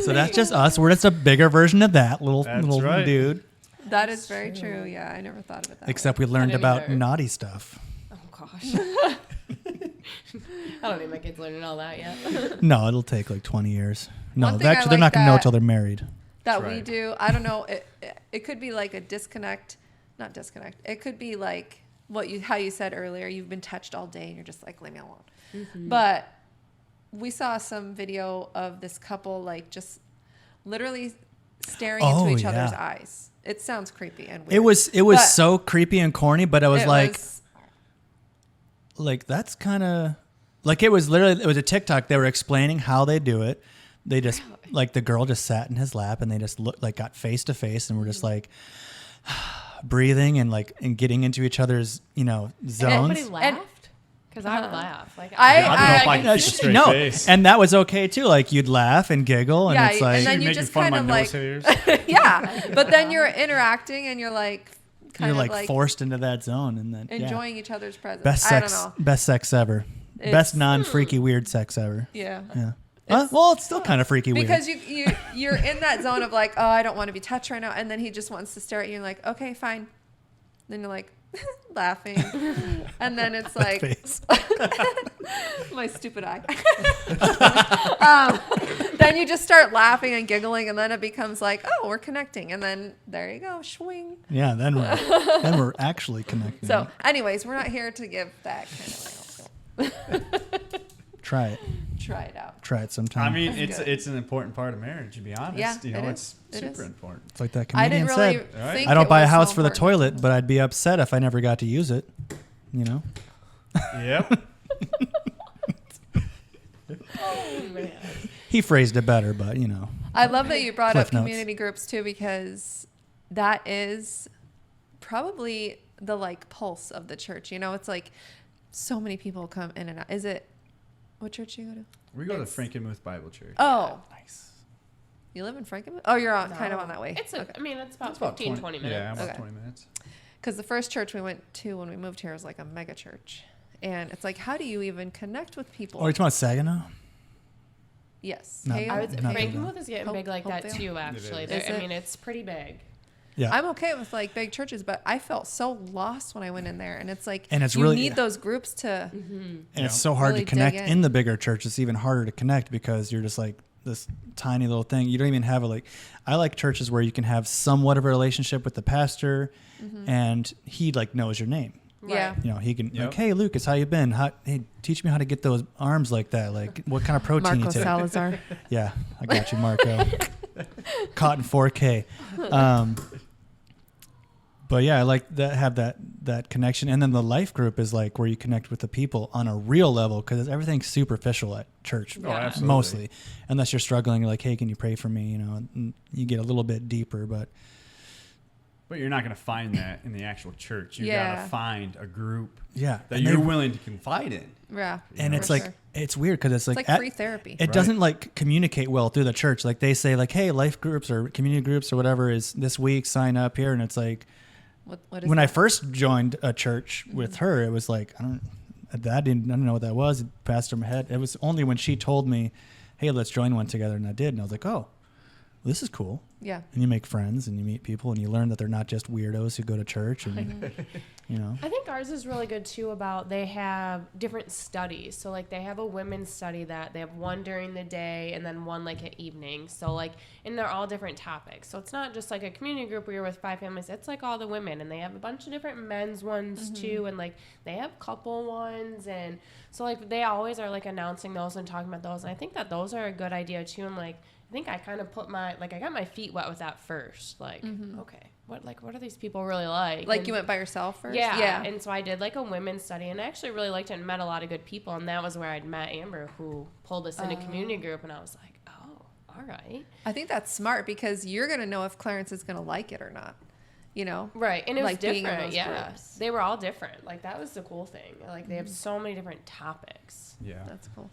So that's just us. We're just a bigger version of that little That's little right. dude. That is very true. Yeah, I never thought of it that Except we learned didn't about either. naughty stuff. Oh, gosh. I don't need my kids learning all that yet. No, it'll take like 20 years. No, One thing I actually, they're not like gonna know that- until they're married. that That's we right. do. I don't know. It could be like a disconnect, not disconnect. It could be like how you said earlier. You've been touched all day and you're just like, leave me alone. Mm-hmm. But we saw some video of this couple like just literally staring Oh, into each other's yeah. eyes. It sounds creepy and weird. It was But so creepy and corny, but I was it like, was- that's kind of like it was a TikTok. They were explaining how they do it. They just like the girl just sat in his lap and they just got face to face and were just like, breathing and like and getting into each other's zones. Nobody laughed? Because I would laugh. Like I don't know if I can Uh, keep a straight no, face. and that was okay too. Like you'd laugh and giggle, and Yeah, it's like and then you making just fun kind of of my like, nose hairs. yeah. But then you're interacting and you're like, kind you're of like forced into that zone, and then enjoying each other's presence. best I sex, don't know. best sex ever, It's- best non-freaky weird sex ever. Yeah. Yeah. Well, it's still kind of freaky weird. Because you're in that zone of like, oh, I don't want to be touched right now, and then he just wants to stare at you and like, okay, fine. Then you're like laughing, and then it's like Face. my stupid eye. Then you just start laughing and giggling, and then it becomes like, oh, we're connecting, and then there you go, swing. Yeah, then we're actually connected. So, anyways, we're not here to give that kind of like, try it. try it out. Try it sometime. I mean, That's good. it's an important part of marriage, to be honest. Yeah, You know, it it's is. It super is. important. it's like that I comedian didn't really said. Right. think I don't it buy a was house so for the important. toilet, but I'd be upset if I never got to use it. You know? Yep. oh man. He phrased it better, but I love that you brought Cliff up notes. community groups too, because that is probably the like pulse of the church. It's like so many people come in and out. Is it what church do you go to? We go to It's- Frankenmuth Bible Church. Oh, nice. you live in Frankenmuth? Oh, you're kind of No. on that way. It's okay. I mean, it's about It's about 15, 20 minutes. Yeah, about Okay. 20 minutes. Because the first church we went to when we moved here was like a mega church, and it's like, how do you even connect with people? Oh, you're talking about Saginaw? Yes, Not- Hale, I would say Not big Frankenmuth is getting Hope- big like that Hopevale? too, actually. is. There- Is I it? mean, it's pretty big. Yeah. I'm okay with like big churches, but I felt so lost when I went in there, and it's like, And it's you really- need those groups to. And Yeah. it's so hard Really to connect dig in the bigger church. It's even harder to connect because you're just like this tiny little thing. You don't even have I like churches where you can have somewhat of a relationship with the pastor and he like knows your name. Yeah. He can Yep. like, hey Lucas, how you been? Hey, teach me how to get those arms like that. Like what kind of protein Marco you take? Salazar. Yeah, I got you, Marco. Caught in 4K. But yeah, I like that. Have that connection, and then the life group is like where you connect with the people on a real level because everything's superficial at church, Oh, absolutely. mostly. Unless you're struggling, you're like, hey, can you pray for me? And you get a little bit deeper, but But you're not going to find that in the actual church. You got Yeah. to find a group yeah, that and you're they- willing to confide in. Yeah. and for it's like sure. it's weird because it's It's like, like free therapy. it doesn't like communicate well through the church. Like they say, like, hey, life groups or community groups or whatever is this week. Sign up here, and it's like. What is When I that? first joined a church with her, it was like I didn't know what that was. It passed through my head. It was only when she told me, "Hey, let's join one together," and I did, and I was like, "Oh, this is cool." Yeah. And you make friends and you meet people and you learn that they're not just weirdos who go to church and I think ours is really good too about they have different studies. So like they have a women's study that they have one during the day and then one like at evening. So like, and they're all different topics. So it's not just like a community group where you're with 5 families. It's like all the women, and they have a bunch of different men's ones too. And like they have couple ones. And so like they always are like announcing those and talking about those. And I think that those are a good idea too. And like, I think I kind of I got my feet wet with that first. Like, okay, what are these people really like? Like And- you went by yourself first? yeah. Yeah. And so I did like a women's study, and I actually really liked it and met a lot of good people. And that was where I'd met Amber, who pulled us into community group. And I was like, oh, all right. I think that's smart because you're going to know if Clarence is going to like it or not. Right. And it was Like being in different. those Yeah. groups. They were all different. Like that was the cool thing. Like they have so many different topics. Yeah. That's cool.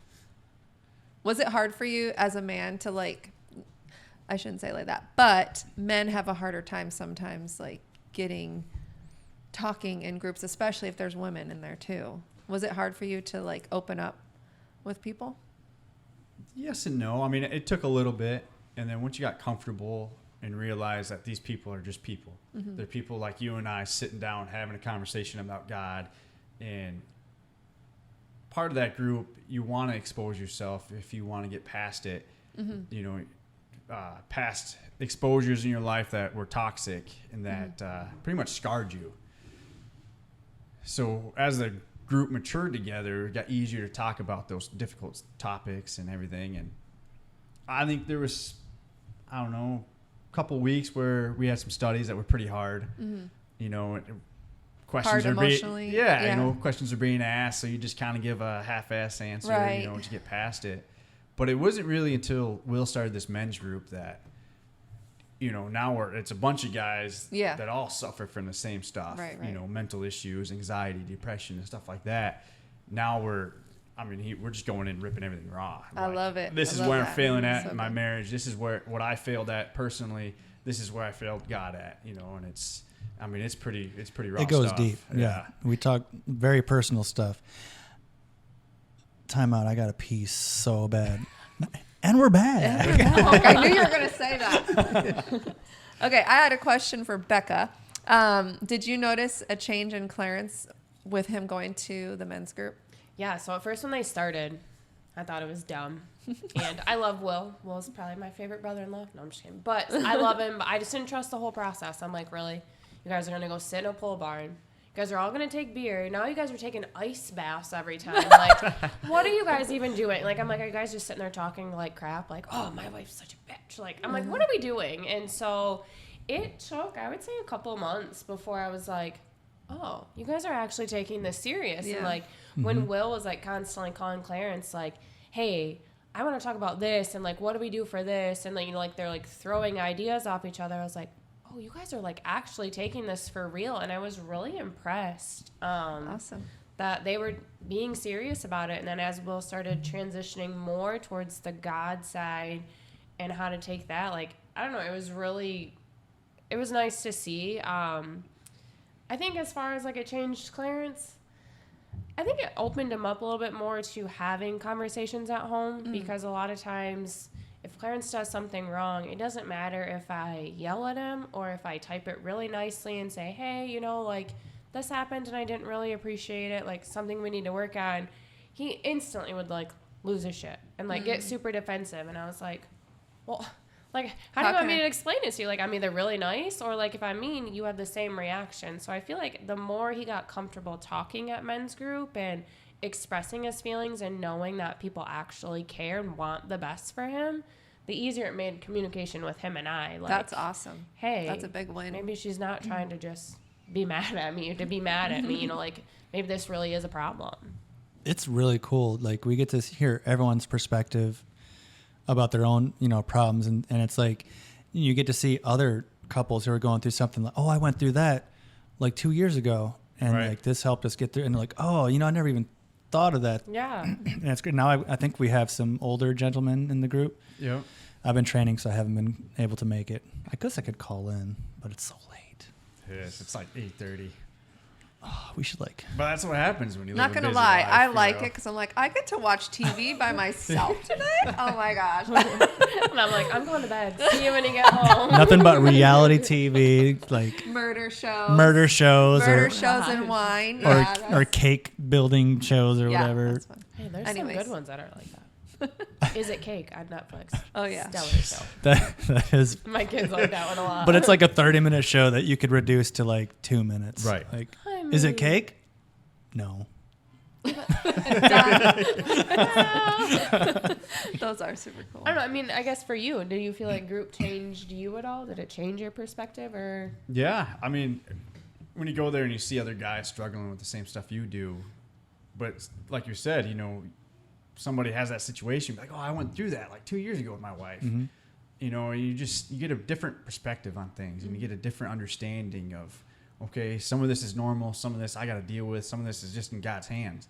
Was it hard for you as a man to like, I shouldn't say it like that, but men have a harder time sometimes like talking in groups, especially if there's women in there too. Was it hard for you to like open up with people? Yes and no. I mean, it took a little bit. And then once you got comfortable and realized that these people are just people, they're people like you and I sitting down having a conversation about God. And part of that group, you want to expose yourself if you want to get past it. Past exposures in your life that were toxic and that pretty much scarred you. So as the group matured together, it got easier to talk about those difficult topics and everything. And I think there was, I don't know, a couple weeks where we had some studies that were pretty hard. Questions Hard are emotionally, being, yeah. questions are being asked, so you just kind of give a half-ass answer, Right. to get past it. But it wasn't really until Will started this men's group that now it's a bunch of guys Yeah. that all suffer from the same stuff. Right. Mental issues, anxiety, depression, and stuff like that. Now we're just going in ripping everything raw. I love it. This I is love where that. I'm failing at So in my good. marriage. This is what I failed at personally. This is where I failed God at. And it's pretty raw. It goes stuff. deep. Yeah. We talk very personal stuff. Time out. I got to pee so bad. And we're back. I knew you were going to say that. Okay, I had a question for Becca. Did you notice a change in Clarence with him going to the men's group? Yeah, so at first when they started, I thought it was dumb. And I love Will. Will's probably my favorite brother-in-law. No, I'm just kidding. But I love him. But I just didn't trust the whole process. I'm like, really? You guys are going to go sit in a pole barn. You guys are all going to take beer. Now you guys are taking ice baths every time. Like, what are you guys even doing? Like, I'm like, are you guys just sitting there talking like crap? Like, oh, my wife's such a bitch. Like, I'm like, what are we doing? And so it took, I would say, a couple of months before I was like, oh, you guys are actually taking this serious. Yeah. And like, when Will was like constantly calling Clarence, like, hey, I want to talk about this, and like, what do we do for this? And like, they're like throwing ideas off each other. I was like, oh, you guys are like actually taking this for real. And I was really impressed Awesome. that they were being serious about it. And then as Will started transitioning more towards the God side and how to take that, like, I don't know, it was nice to see. I think as far as like it changed Clarence, I think it opened him up a little bit more to having conversations at home, because a lot of times if Clarence does something wrong, it doesn't matter if I yell at him or if I type it really nicely and say, hey, like, this happened and I didn't really appreciate it, like something we need to work on. He instantly would like lose his shit and like get super defensive. And I was like, well, like, how do you want me to explain it to you? Like, I'm either really nice or like if I'm mean, you have the same reaction. So I feel like the more he got comfortable talking at men's group and expressing his feelings and knowing that people actually care and want the best for him, the easier it made communication with him and I. Like, That's awesome. hey, That's a big win. Maybe she's not trying to just be mad at me or to be mad at me. Like, maybe this really is a problem. It's really cool. Like, we get to hear everyone's perspective about their own, problems. And it's like, you get to see other couples who are going through something like, oh, I went through that like 2 years ago. And Right. like, this helped us get through. And they're like, oh, I never even thought of that. Yeah. And it's good. Now I think we have some older gentlemen in the group. Yep. I've been training, so I haven't been able to make it. I guess I could call in, but it's so late. Yes, it's like 8:30. Oh, we should like. But that's what happens when you Not live a gonna busy lie, life, I you like know? it because I'm like, I get to watch TV by myself today. Oh my gosh. And I'm like, I'm going to bed. See you when you get home. Nothing but reality TV, like Murder shows. murder shows Murder or shows and wine. or, Yeah, or that's- cake building shows or yeah, whatever. that's fun. Hey, there's Anyways. some good ones that are like that. Is It Cake on Netflix? Oh, yeah. Stellar show. That is, My kids like that one a lot. but it's like a 30-minute show that you could reduce to like 2 minutes. Right. Like, I is it mean- cake? No. Those are super cool. I don't know. I mean, I guess for you, do you feel like group changed you at all? Did it change your perspective or? Yeah, I mean, when you go there and you see other guys struggling with the same stuff you do, but like you said, somebody has that situation, like, oh, I went through that like 2 years ago with my wife. Mm-hmm. You get a different perspective on things, and you get a different understanding of, okay, some of this is normal, some of this I got to deal with, some of this is just in God's hands.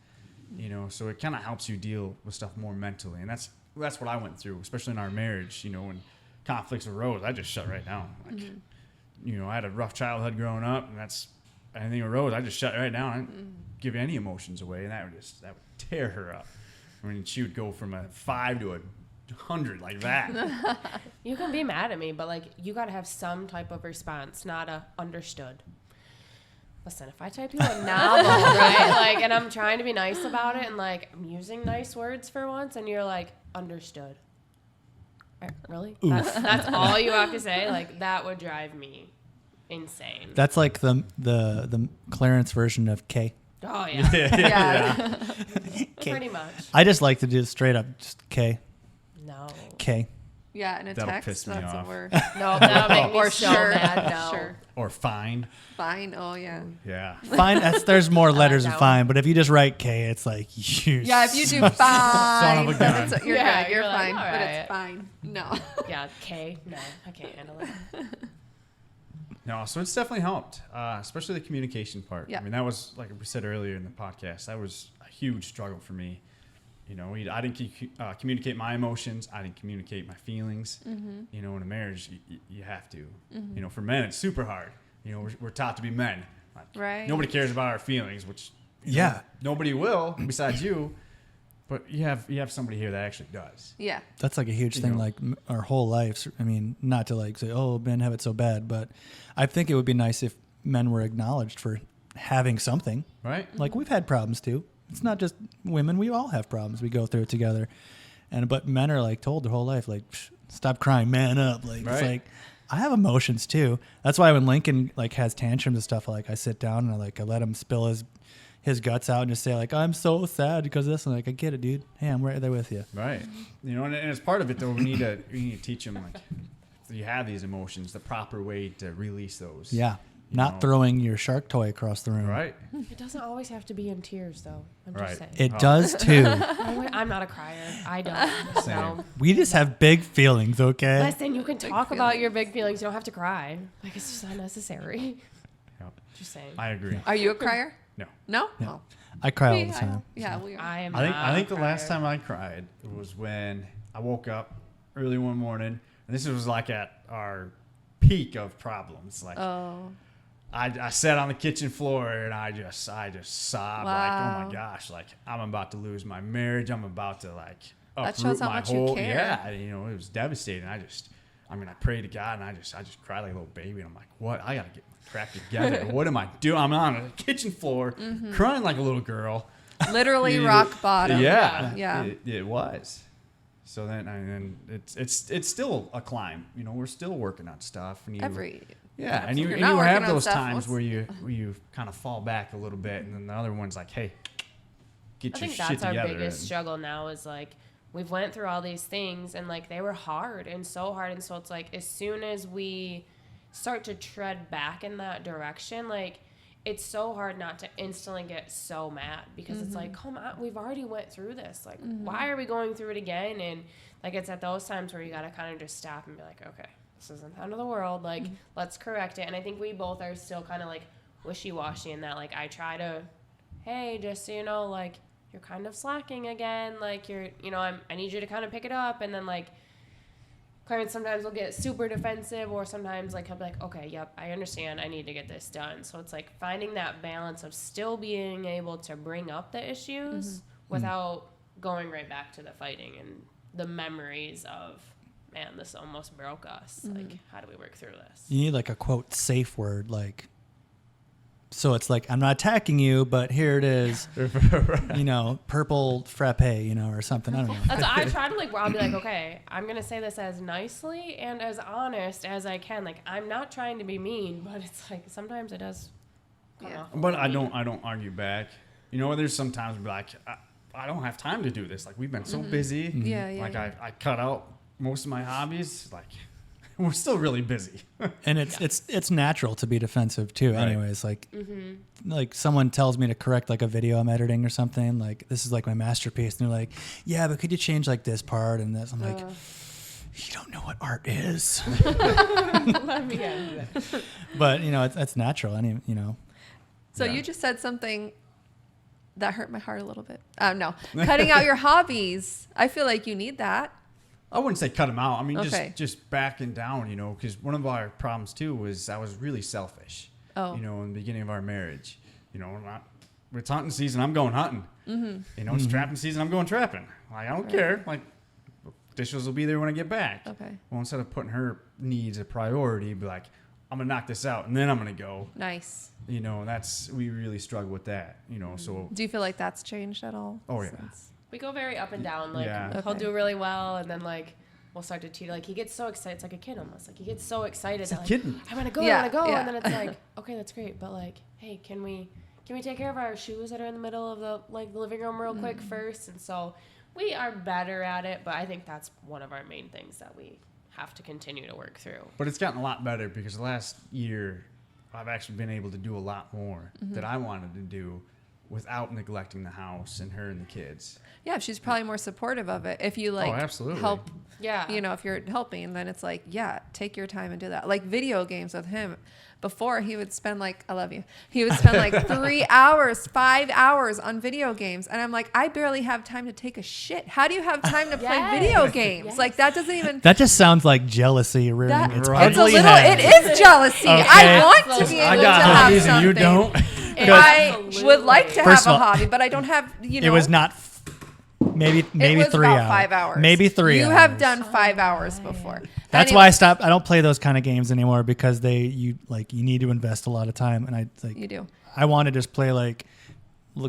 So it kind of helps you deal with stuff more mentally, and that's what I went through, especially in our marriage. When conflicts arose, I just shut right down. Like, I had a rough childhood growing up, and that's anything arose, I just shut right down. I didn't give any emotions away, and that would tear her up. I mean, she would go from a 5 to a 100 like that. You can be mad at me, but like you got to have some type of response, not a understood. Listen, if I type you a novel, right? Like, and I'm trying to be nice about it, and like I'm using nice words for once, and you're like, understood. Really? That's all you have to say? Like, that would drive me insane. That's like the Clarence version of K. Oh yeah, Yeah. K. pretty much. I just like to do straight up just K. No. K. Yeah, in a That'll text. piss me That's off. a word. No, that'll make me Or so sure. mad. No. Sure. Or fine. Fine. Oh, yeah. Yeah. Fine. There's more letters of down. fine, but if you just write K, it's like you. Yeah, if you do son fine, of a then gun. it's, you're Yeah, good. You're you're like, fine. all But right. it's fine. No. Yeah, K. No, I can't handle it. No, so it's definitely helped, especially the communication part. Yeah. I mean, that was, like we said earlier in the podcast, that was a huge struggle for me. You know, I didn't communicate my emotions. I didn't communicate my feelings. You know, in a marriage, you have to. You know, for men, it's super hard. You know, we're taught to be men. Like, Right. nobody cares about our feelings, which Yeah. know, nobody will besides you. But you have somebody here that actually does. Yeah. That's like a huge You thing, know. like our whole lives. I mean, not to like say, oh, men have it so bad, but I think it would be nice if men were acknowledged for having something. Right? Like we've had problems too. It's not just women. We all have problems. We go through it together. But men are like told their whole life, like, stop crying, man up. Like, it's Right. like, I have emotions too. That's why when Lincoln like has tantrums and stuff, like I sit down and I let him spill his guts out and just say like, I'm so sad because of this. And like, I get it, dude. Hey, I'm right there with you. Right. You know, and as part of it, though, we need to teach them, like, if you have these emotions, the proper way to release those. Yeah. You Not know. throwing your shark toy across the room. Right. It doesn't always have to be in tears, though. I'm Right. just saying. It does too. I'm not a crier. I don't. Same. No. We just have big feelings, okay? Listen, you can talk about your big feelings. You don't have to cry. Like, it's just unnecessary. Yep. Just saying. I agree. Are you a crier? No. No? Yeah. Oh. I cry all We- the time. yeah, we are. I am. I think not the a last crier. time I cried was when I woke up early one morning, and this was like at our peak of problems. Like Oh. I sat on the kitchen floor and I just sobbed like, oh Wow. my gosh, like I'm about to lose my marriage. I'm about to like That uproot shows how my much you whole care. yeah. You know, it was devastating. I prayed to God and I just cried like a little baby. And I'm like, what? I gotta get my crap together. What am I doing? I'm on the kitchen floor crying like a little girl. Literally You- rock bottom. Yeah, Yeah. It was. So then it's still a climb. You know, we're still working on stuff. And Yeah, and if you you're and not you working have on those stuff, times what's- where you kind of fall back a little bit, and then the other one's like, hey, get I your think shit that's our together. biggest and- struggle now is like we've went through all these things and like they were hard and so it's like as soon as we start to tread back in that direction, like it's so hard not to instantly get so mad because it's like, come on, we've already went through this. Like, why are we going through it again? And like it's at those times where you got to kind of just stop and be like, okay, this isn't the end of the world. Like, let's correct it. And I think we both are still kind of like wishy-washy in that. Like, I try to, hey, just so you know, like, you're kind of slacking again. Like, you're, you know, I need you to kind of pick it up. And then, like, Clarence sometimes will get super defensive, or sometimes, like, he'll be like, okay, yep, I understand. I need to get this done. So it's like finding that balance of still being able to bring up the issues without going right back to the fighting and the memories of, man, this almost broke us. Like, how do we work through this? You need like a quote safe word, like, so it's like, I'm not attacking you, but here it is, you know, purple frappe, you know, or something. I don't know. That's, I try to like, I'll be like, okay, I'm going to say this as nicely and as honest as I can. Like, I'm not trying to be mean, but it's like, sometimes it does come off a But little I don't argue back. You know, there's sometimes where like I don't have time to do this. Like we've been so busy. Yeah, yeah, Like yeah. I cut out most of my hobbies. Like we're still really busy. And it's natural to be defensive too. Right. Anyways, like, like someone tells me to correct like a video I'm editing or something, like this is like my masterpiece. And they're like, yeah, but could you change like this part and this? I'm like, you don't know what art is. Let me end it. But you know, it's natural. You know, So Yeah. you just said something that hurt my heart a little bit. No, cutting out your hobbies. I feel like you need that. I wouldn't say cut them out. I mean, Okay. just backing down, you know, because one of our problems too was I was really selfish. Oh. You know, in the beginning of our marriage, you know, it's hunting season. I'm going hunting. You know, it's trapping season. I'm going trapping. Like I don't care. Like dishes will be there when I get back. Okay. Well, instead of putting her needs a priority, be like, I'm gonna knock this out and then I'm gonna go. Nice. You know, and we really struggle with that. You know, so Do you feel like that's changed at all? Oh, yeah. since- We go very up and down. Like, Yeah. he'll Okay. do really well, and then, like, we'll start to teeter. Like, he gets so excited. It's like a kid almost. Like, he gets so excited. It's that, a like, kitten. I want to go, Yeah, I want to go. yeah. And then it's like, okay, that's great. But, like, hey, can we take care of our shoes that are in the middle of the living room real quick first? And so We are better at it, but I think that's one of our main things that we have to continue to work through. But it's gotten a lot better because the last year I've actually been able to do a lot more that I wanted to do without neglecting the house and her and the kids. Yeah, she's probably more supportive of it. If you like absolutely. help, Yeah. you know, if you're helping, then it's like, yeah, take your time and do that. Like video games with him. Before he would spend like, I love you. He would spend like 3 hours, 5 hours on video games. And I'm like, I barely have time to take a shit. How do you have time to play video games? Yes. Like that doesn't even. That just sounds like jealousy, really. That, It's Right. it's a ugly little. head. It is jealousy. Okay. I want to be I able got to have hobbies and something. you don't. I Absolutely. would like to First have of a all, hobby, but I don't have. You know, It was not. Maybe it was 3 about hours. 5 hours. Maybe 3 hours. You have done 5 hours before. That's Anyway, why I stopped. I don't play those kind of games anymore because you need to invest a lot of time, and I like. You do. I want to just play like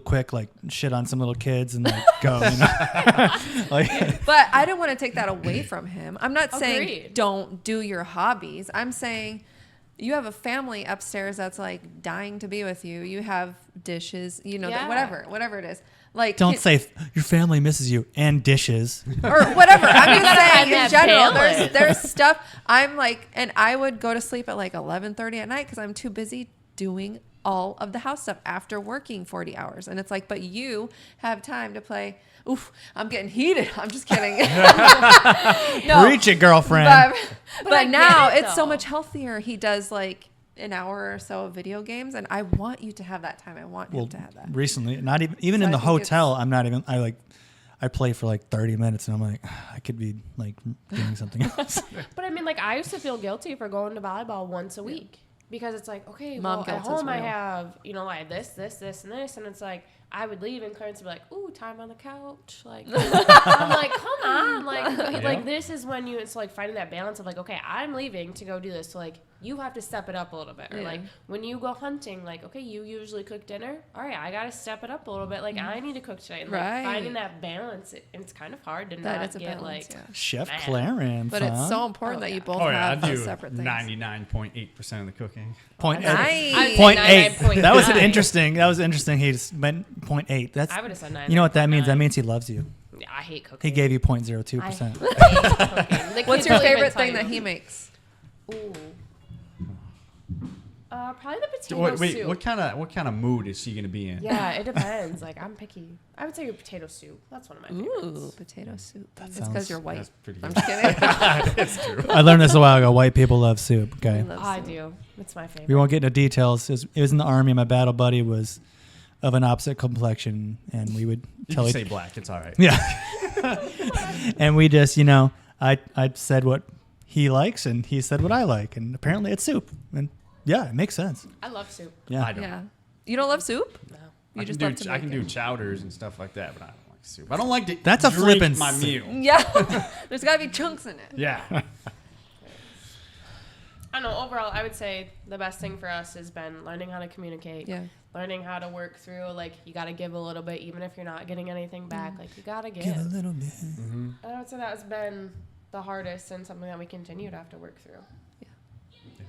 quick like shit on some little kids and like go. You know? Like, But I don't want to take that away from him. I'm not saying Agreed. don't do your hobbies. I'm saying you have a family upstairs that's like dying to be with you. You have dishes, you know, Yeah. whatever it is. Like don't say your family misses you and dishes. or whatever. I'm just saying find in that general. balance. There's stuff I'm like, and I would go to sleep at like 11:30 at night because I'm too busy doing all of the house stuff after working 40 hours. And it's like, but you have time to play. Oof, I'm getting heated. I'm just kidding. No, Preach it, girlfriend. but I get now it, it's so though. much healthier. He does like an hour or so of video games, and I want you to have that time. I want him to have that. Recently, not even So in I the think hotel, I'm not even. I play for like 30 minutes, and I'm like, I could be like doing something else. But I mean, like, I used to feel guilty for going to volleyball once a week because it's like, okay, Mom well, at guilt is home I real. have, you know, I have this, and this, and it's like, I would leave and Clarence would be like, ooh, time on the couch. Like, I'm like, come on. Like this is when it's like finding that balance of like, okay, I'm leaving to go do this. So like, you have to step it up a little bit. Or Yeah. like, when you go hunting, like, okay, you usually cook dinner. All right, I got to step it up a little bit. Like, I need to cook today. And, like, Right. finding that balance, it's kind of hard to That not is a get balance, like, yeah. Chef Man. Clarence, But it's huh? so important Oh, that you yeah. both Oh yeah, I have do those separate things. 99.8% of the cooking. Point Nice. eight. I would say Point eight. 99.9. That was interesting. That was interesting. He just meant 0.8. That's. I would have said 9. You know what that means? That means he loves you. Yeah, I hate cooking. He gave you I 0.02%. hate cooking. The What's kids your will even favorite tell thing you. that he makes? Ooh. Probably the potato Wait, soup. what kind of mood is she gonna be in? Yeah, it depends. Like, I'm picky. I would say your potato soup. That's one of my favorites. Ooh, potato soup. It's sounds- because you're white. That's pretty I'm good. just kidding. It's true. I learned this a while ago. White people love soup. Okay. I love I soup. do. It's my favorite. We won't get into details. It was in the army. My battle buddy was of an opposite complexion, and we would You tell can each say black. It's all right. yeah. And we just, I said what he likes, and he said what I like, and apparently it's soup. And yeah, it makes sense. I love soup. Yeah. I don't. Yeah. You don't love soup? No. You I just can love do to I make can it. do chowders and stuff like that, but I don't like soup. I don't like to. That's a drink flippin' my soup. meal. Yeah. There's got to be chunks in it. Yeah. I don't know. Overall, I would say the best thing for us has been learning how to communicate. Yeah. Learning how to work through. Like, you got to give a little bit, even if you're not getting anything back. Like, you got to give. Give a little bit. Mm-hmm. And I would say that has been the hardest and something that we continue to have to work through.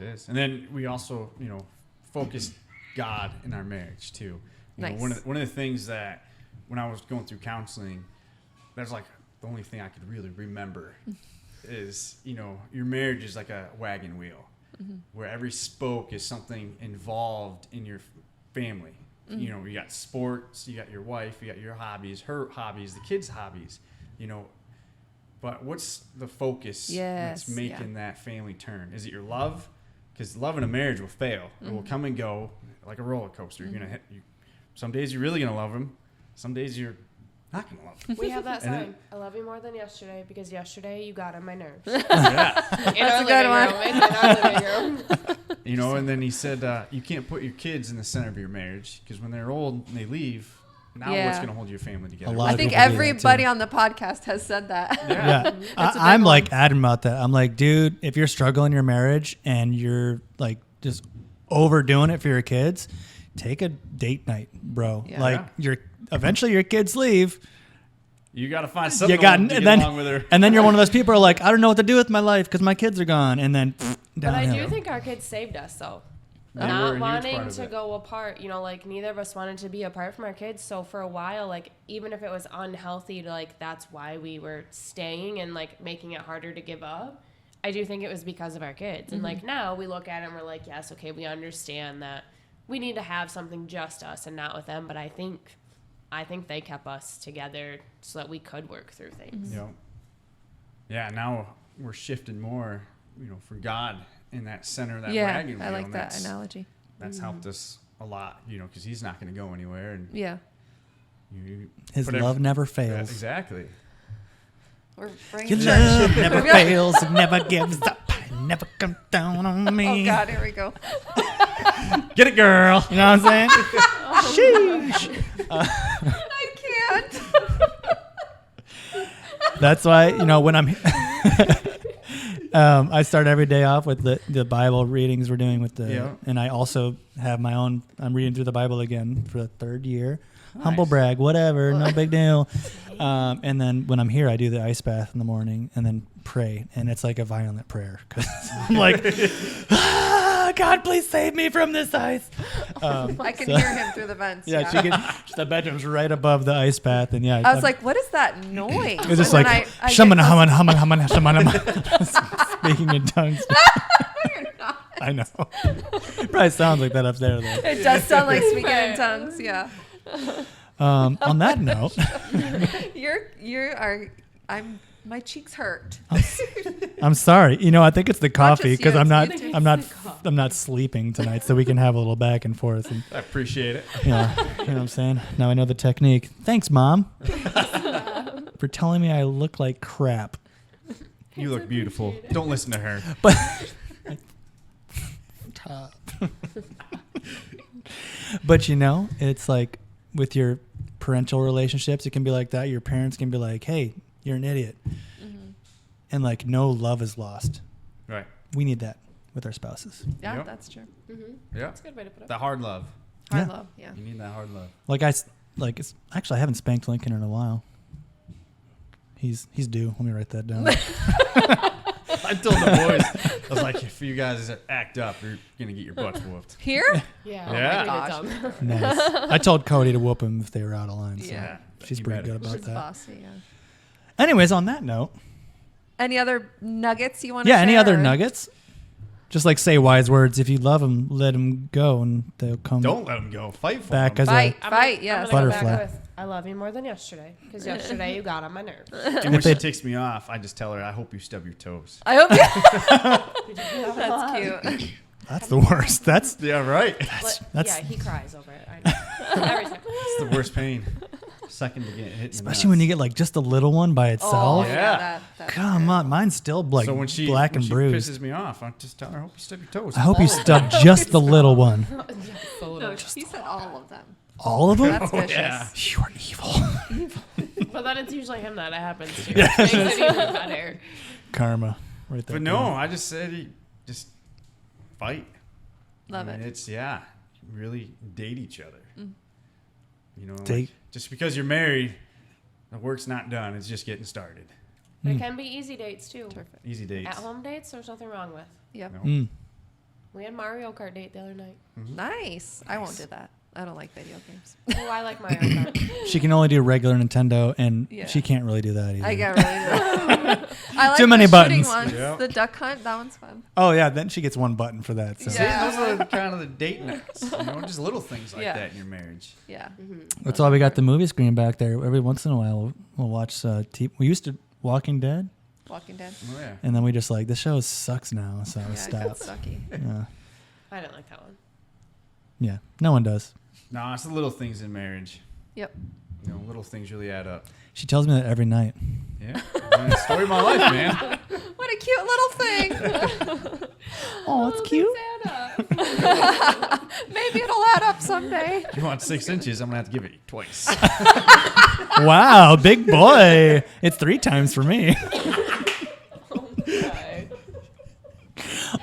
It is. And then we also, focused God in our marriage too. You know, Nice. one of the things that when I was going through counseling, that's like the only thing I could really remember is, your marriage is like a wagon wheel where every spoke is something involved in your family. You got sports, you got your wife, you got your hobbies, her hobbies, the kids' hobbies, but what's the focus Yes, that's making that family turn? Is it your love? Because love in a marriage will fail. It will come and go like a roller coaster. You're gonna hit. Some days you're really gonna love him. Some days you're not gonna love him. We have that And sign. I love you more than yesterday because yesterday you got on my nerves. Yeah. In our a good living room. In our living room. And then he said you can't put your kids in the center of your marriage because when they're old and they leave, now Yeah. what's gonna hold your family together? A lot I of think people do that, everybody too. on the podcast has said that. Yeah. That's a big I'm one. like adamant about that. I'm like, dude, if you're struggling in your marriage and you're like just overdoing it for your kids, take a date night, bro. Yeah. Like Yeah. eventually your kids leave. You got to find something You got to and get then along with her. and then you're one of those people who are like, I don't know what to do with my life because my kids are gone, and then But I downhill. do think our kids saved us, though. They were a not huge wanting part of to it. go apart. You know, like neither of us wanted to be apart from our kids. So for a while, like even if it was unhealthy, to like that's why we were staying and like making it harder to give up. I do think it was because of our kids. And like now we look at it and we're like, yes, okay, we understand that we need to have something just us and not with them. But I think they kept us together so that we could work through things. Yep. Yeah, now we're shifting more, for God in that center of that wagon wheel. I like and that analogy. That's helped us a lot, because he's not going to go anywhere. And Yeah. His put love never Yeah, fails. exactly. We're bringing Your friendship. love never fails, it never gives up, it never comes down on me. Oh God, here we go. Get it, girl. You know what I'm saying? Sheesh. I can't. That's why, when I'm, I start every day off with the Bible readings we're doing with and I also have my own. I'm reading through the Bible again for the third year. Nice. Humble brag, whatever, no big deal. And then when I'm here, I do the ice bath in the morning and then pray, and it's like a violent prayer because I'm like, God, please save me from this ice. I can hear him through the vents. Yeah, the bedroom's right above the ice bath, and yeah, I was like, what is that noise? it's just And like then I shaman, get haman, speaking in tongues. I know. It probably sounds like that up there, though. It does sound like speaking in tongues. Yeah. On that note, my cheeks hurt. I'm sorry. I think it's the coffee just because you, I'm not, it's I'm not sleeping tonight, so we can have a little back and forth. And, I appreciate it. you know what I'm saying? Now I know the technique. Thanks, Mom, for telling me I look like crap. You look beautiful. Don't listen to her. But but it's like with your parental relationships, it can be like that. Your parents can be like, "Hey, you're an idiot," and like no love is lost. Right. We need that with our spouses. Yeah, Yep. that's true. Yeah. That's a good way to put it. The hard love. Hard Yeah. love. Yeah. You need that hard love. It's actually I haven't spanked Lincoln in a while. He's due. Let me write that down. I told the boys, I was like, if you guys act up, you're going to get your butts whooped. Here? Yeah. Yeah. Oh my gosh. Nice. I told Cody to whoop him if they were out of line. So Yeah. she's You pretty better. good about She's that. bossy. Yeah. Anyways, on that note, Any other nuggets you want to share? yeah, any other or- nuggets? Just like say wise words. If you love them, let them go, and they'll come Don't let them go. Fight for back them. as Fight. I'm Fight. gonna Yes. go Butterfly. back with, I love you more than yesterday. Because yesterday you got on my nerves. And when she ticks me off, I just tell her, I hope you stub your toes. I hope that's cute. That's the worst. That's Yeah, right. that's Yeah, he cries over it. I know. Every time. It's the worst pain. Second to get hit. especially when you get like just a little one by Oh, itself. Yeah. that's Come on, mine's still like so when she, black when and she bruised. pisses me off, I just tell her, I hope you stub your toes. I hope you stub just the little one. No, he said all of them. All of them? That's vicious. yeah. You are evil. But then it's usually him that it happens to. It makes it even better. Karma. Right there. But no, I just said, just fight. Love I mean, it. It's, really date each other. Like, Date. just because you're married, the work's not done. It's just getting started. But it can be easy dates too. Perfect. Easy dates. At home dates, there's nothing wrong with. Yep. No. Mm. We had Mario Kart date the other night. Nice. I won't do that. I don't like video games. Oh, I like Mario Kart. She can only do regular Nintendo, and Yeah. she can't really do that either. I get really. I like Too many the buttons. shooting ones. Yeah. The duck hunt. That one's fun. Oh yeah, then she gets one button for that. So. See, Yeah. those are kind of the date nights. Just little things like Yeah. that in your marriage. Yeah. That's why we got the movie screen back there. Every once in a while, we'll watch. We used to Walking Dead, Walking Dead. Oh, yeah. and then we just like this show sucks now, so Yeah, we it stopped. got sucky. Yeah, I didn't like that one. yeah, no one does. No, it's the little things in marriage. Yep. Little things really add up. She tells me that every night. Yeah. Man, story of my life, man. What a cute little thing. Oh, it's cute. Maybe it'll add up someday. You want 6 inches, I'm going to have to give it twice. Wow, big boy. It's 3 times for me.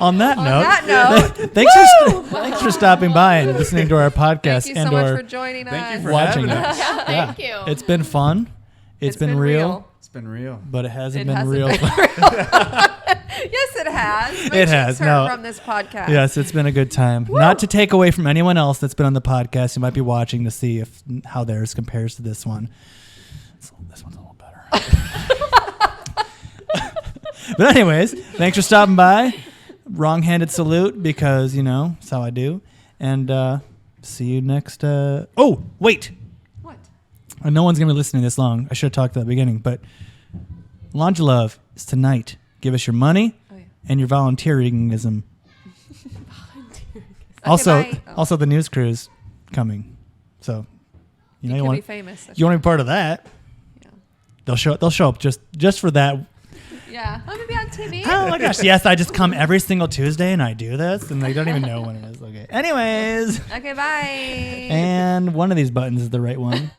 On that note, thanks for stopping by and listening to our podcast Thank you and so much or for joining us. Thank you for watching having us. us. Thank you. It's been fun. It's been real. It's been real. but it hasn't It been hasn't real. been Yes, it has. My It cheeks has, hurt no. from this podcast. Yes, it's been a good time. Not to take away from anyone else that's been on the podcast who might be watching to see how theirs compares to this one. This one's a little better. But anyways, thanks for stopping by. Wrong-handed salute because, that's how I do. And see you next... Oh, wait. What? No one's going to be listening this long. I should have talked at the beginning. But Launch of Love is tonight. Give us your money and your volunteeringism. Also, the news crew's coming. So, You you could want be famous. you want to be part of that. Yeah. They'll show up just for that. Yeah. I'm going to be on TV. Oh my gosh, yes, I just come every single Tuesday and I do this and they don't even know when it is. Okay. Anyways. Okay, bye. And one of these buttons is the right one.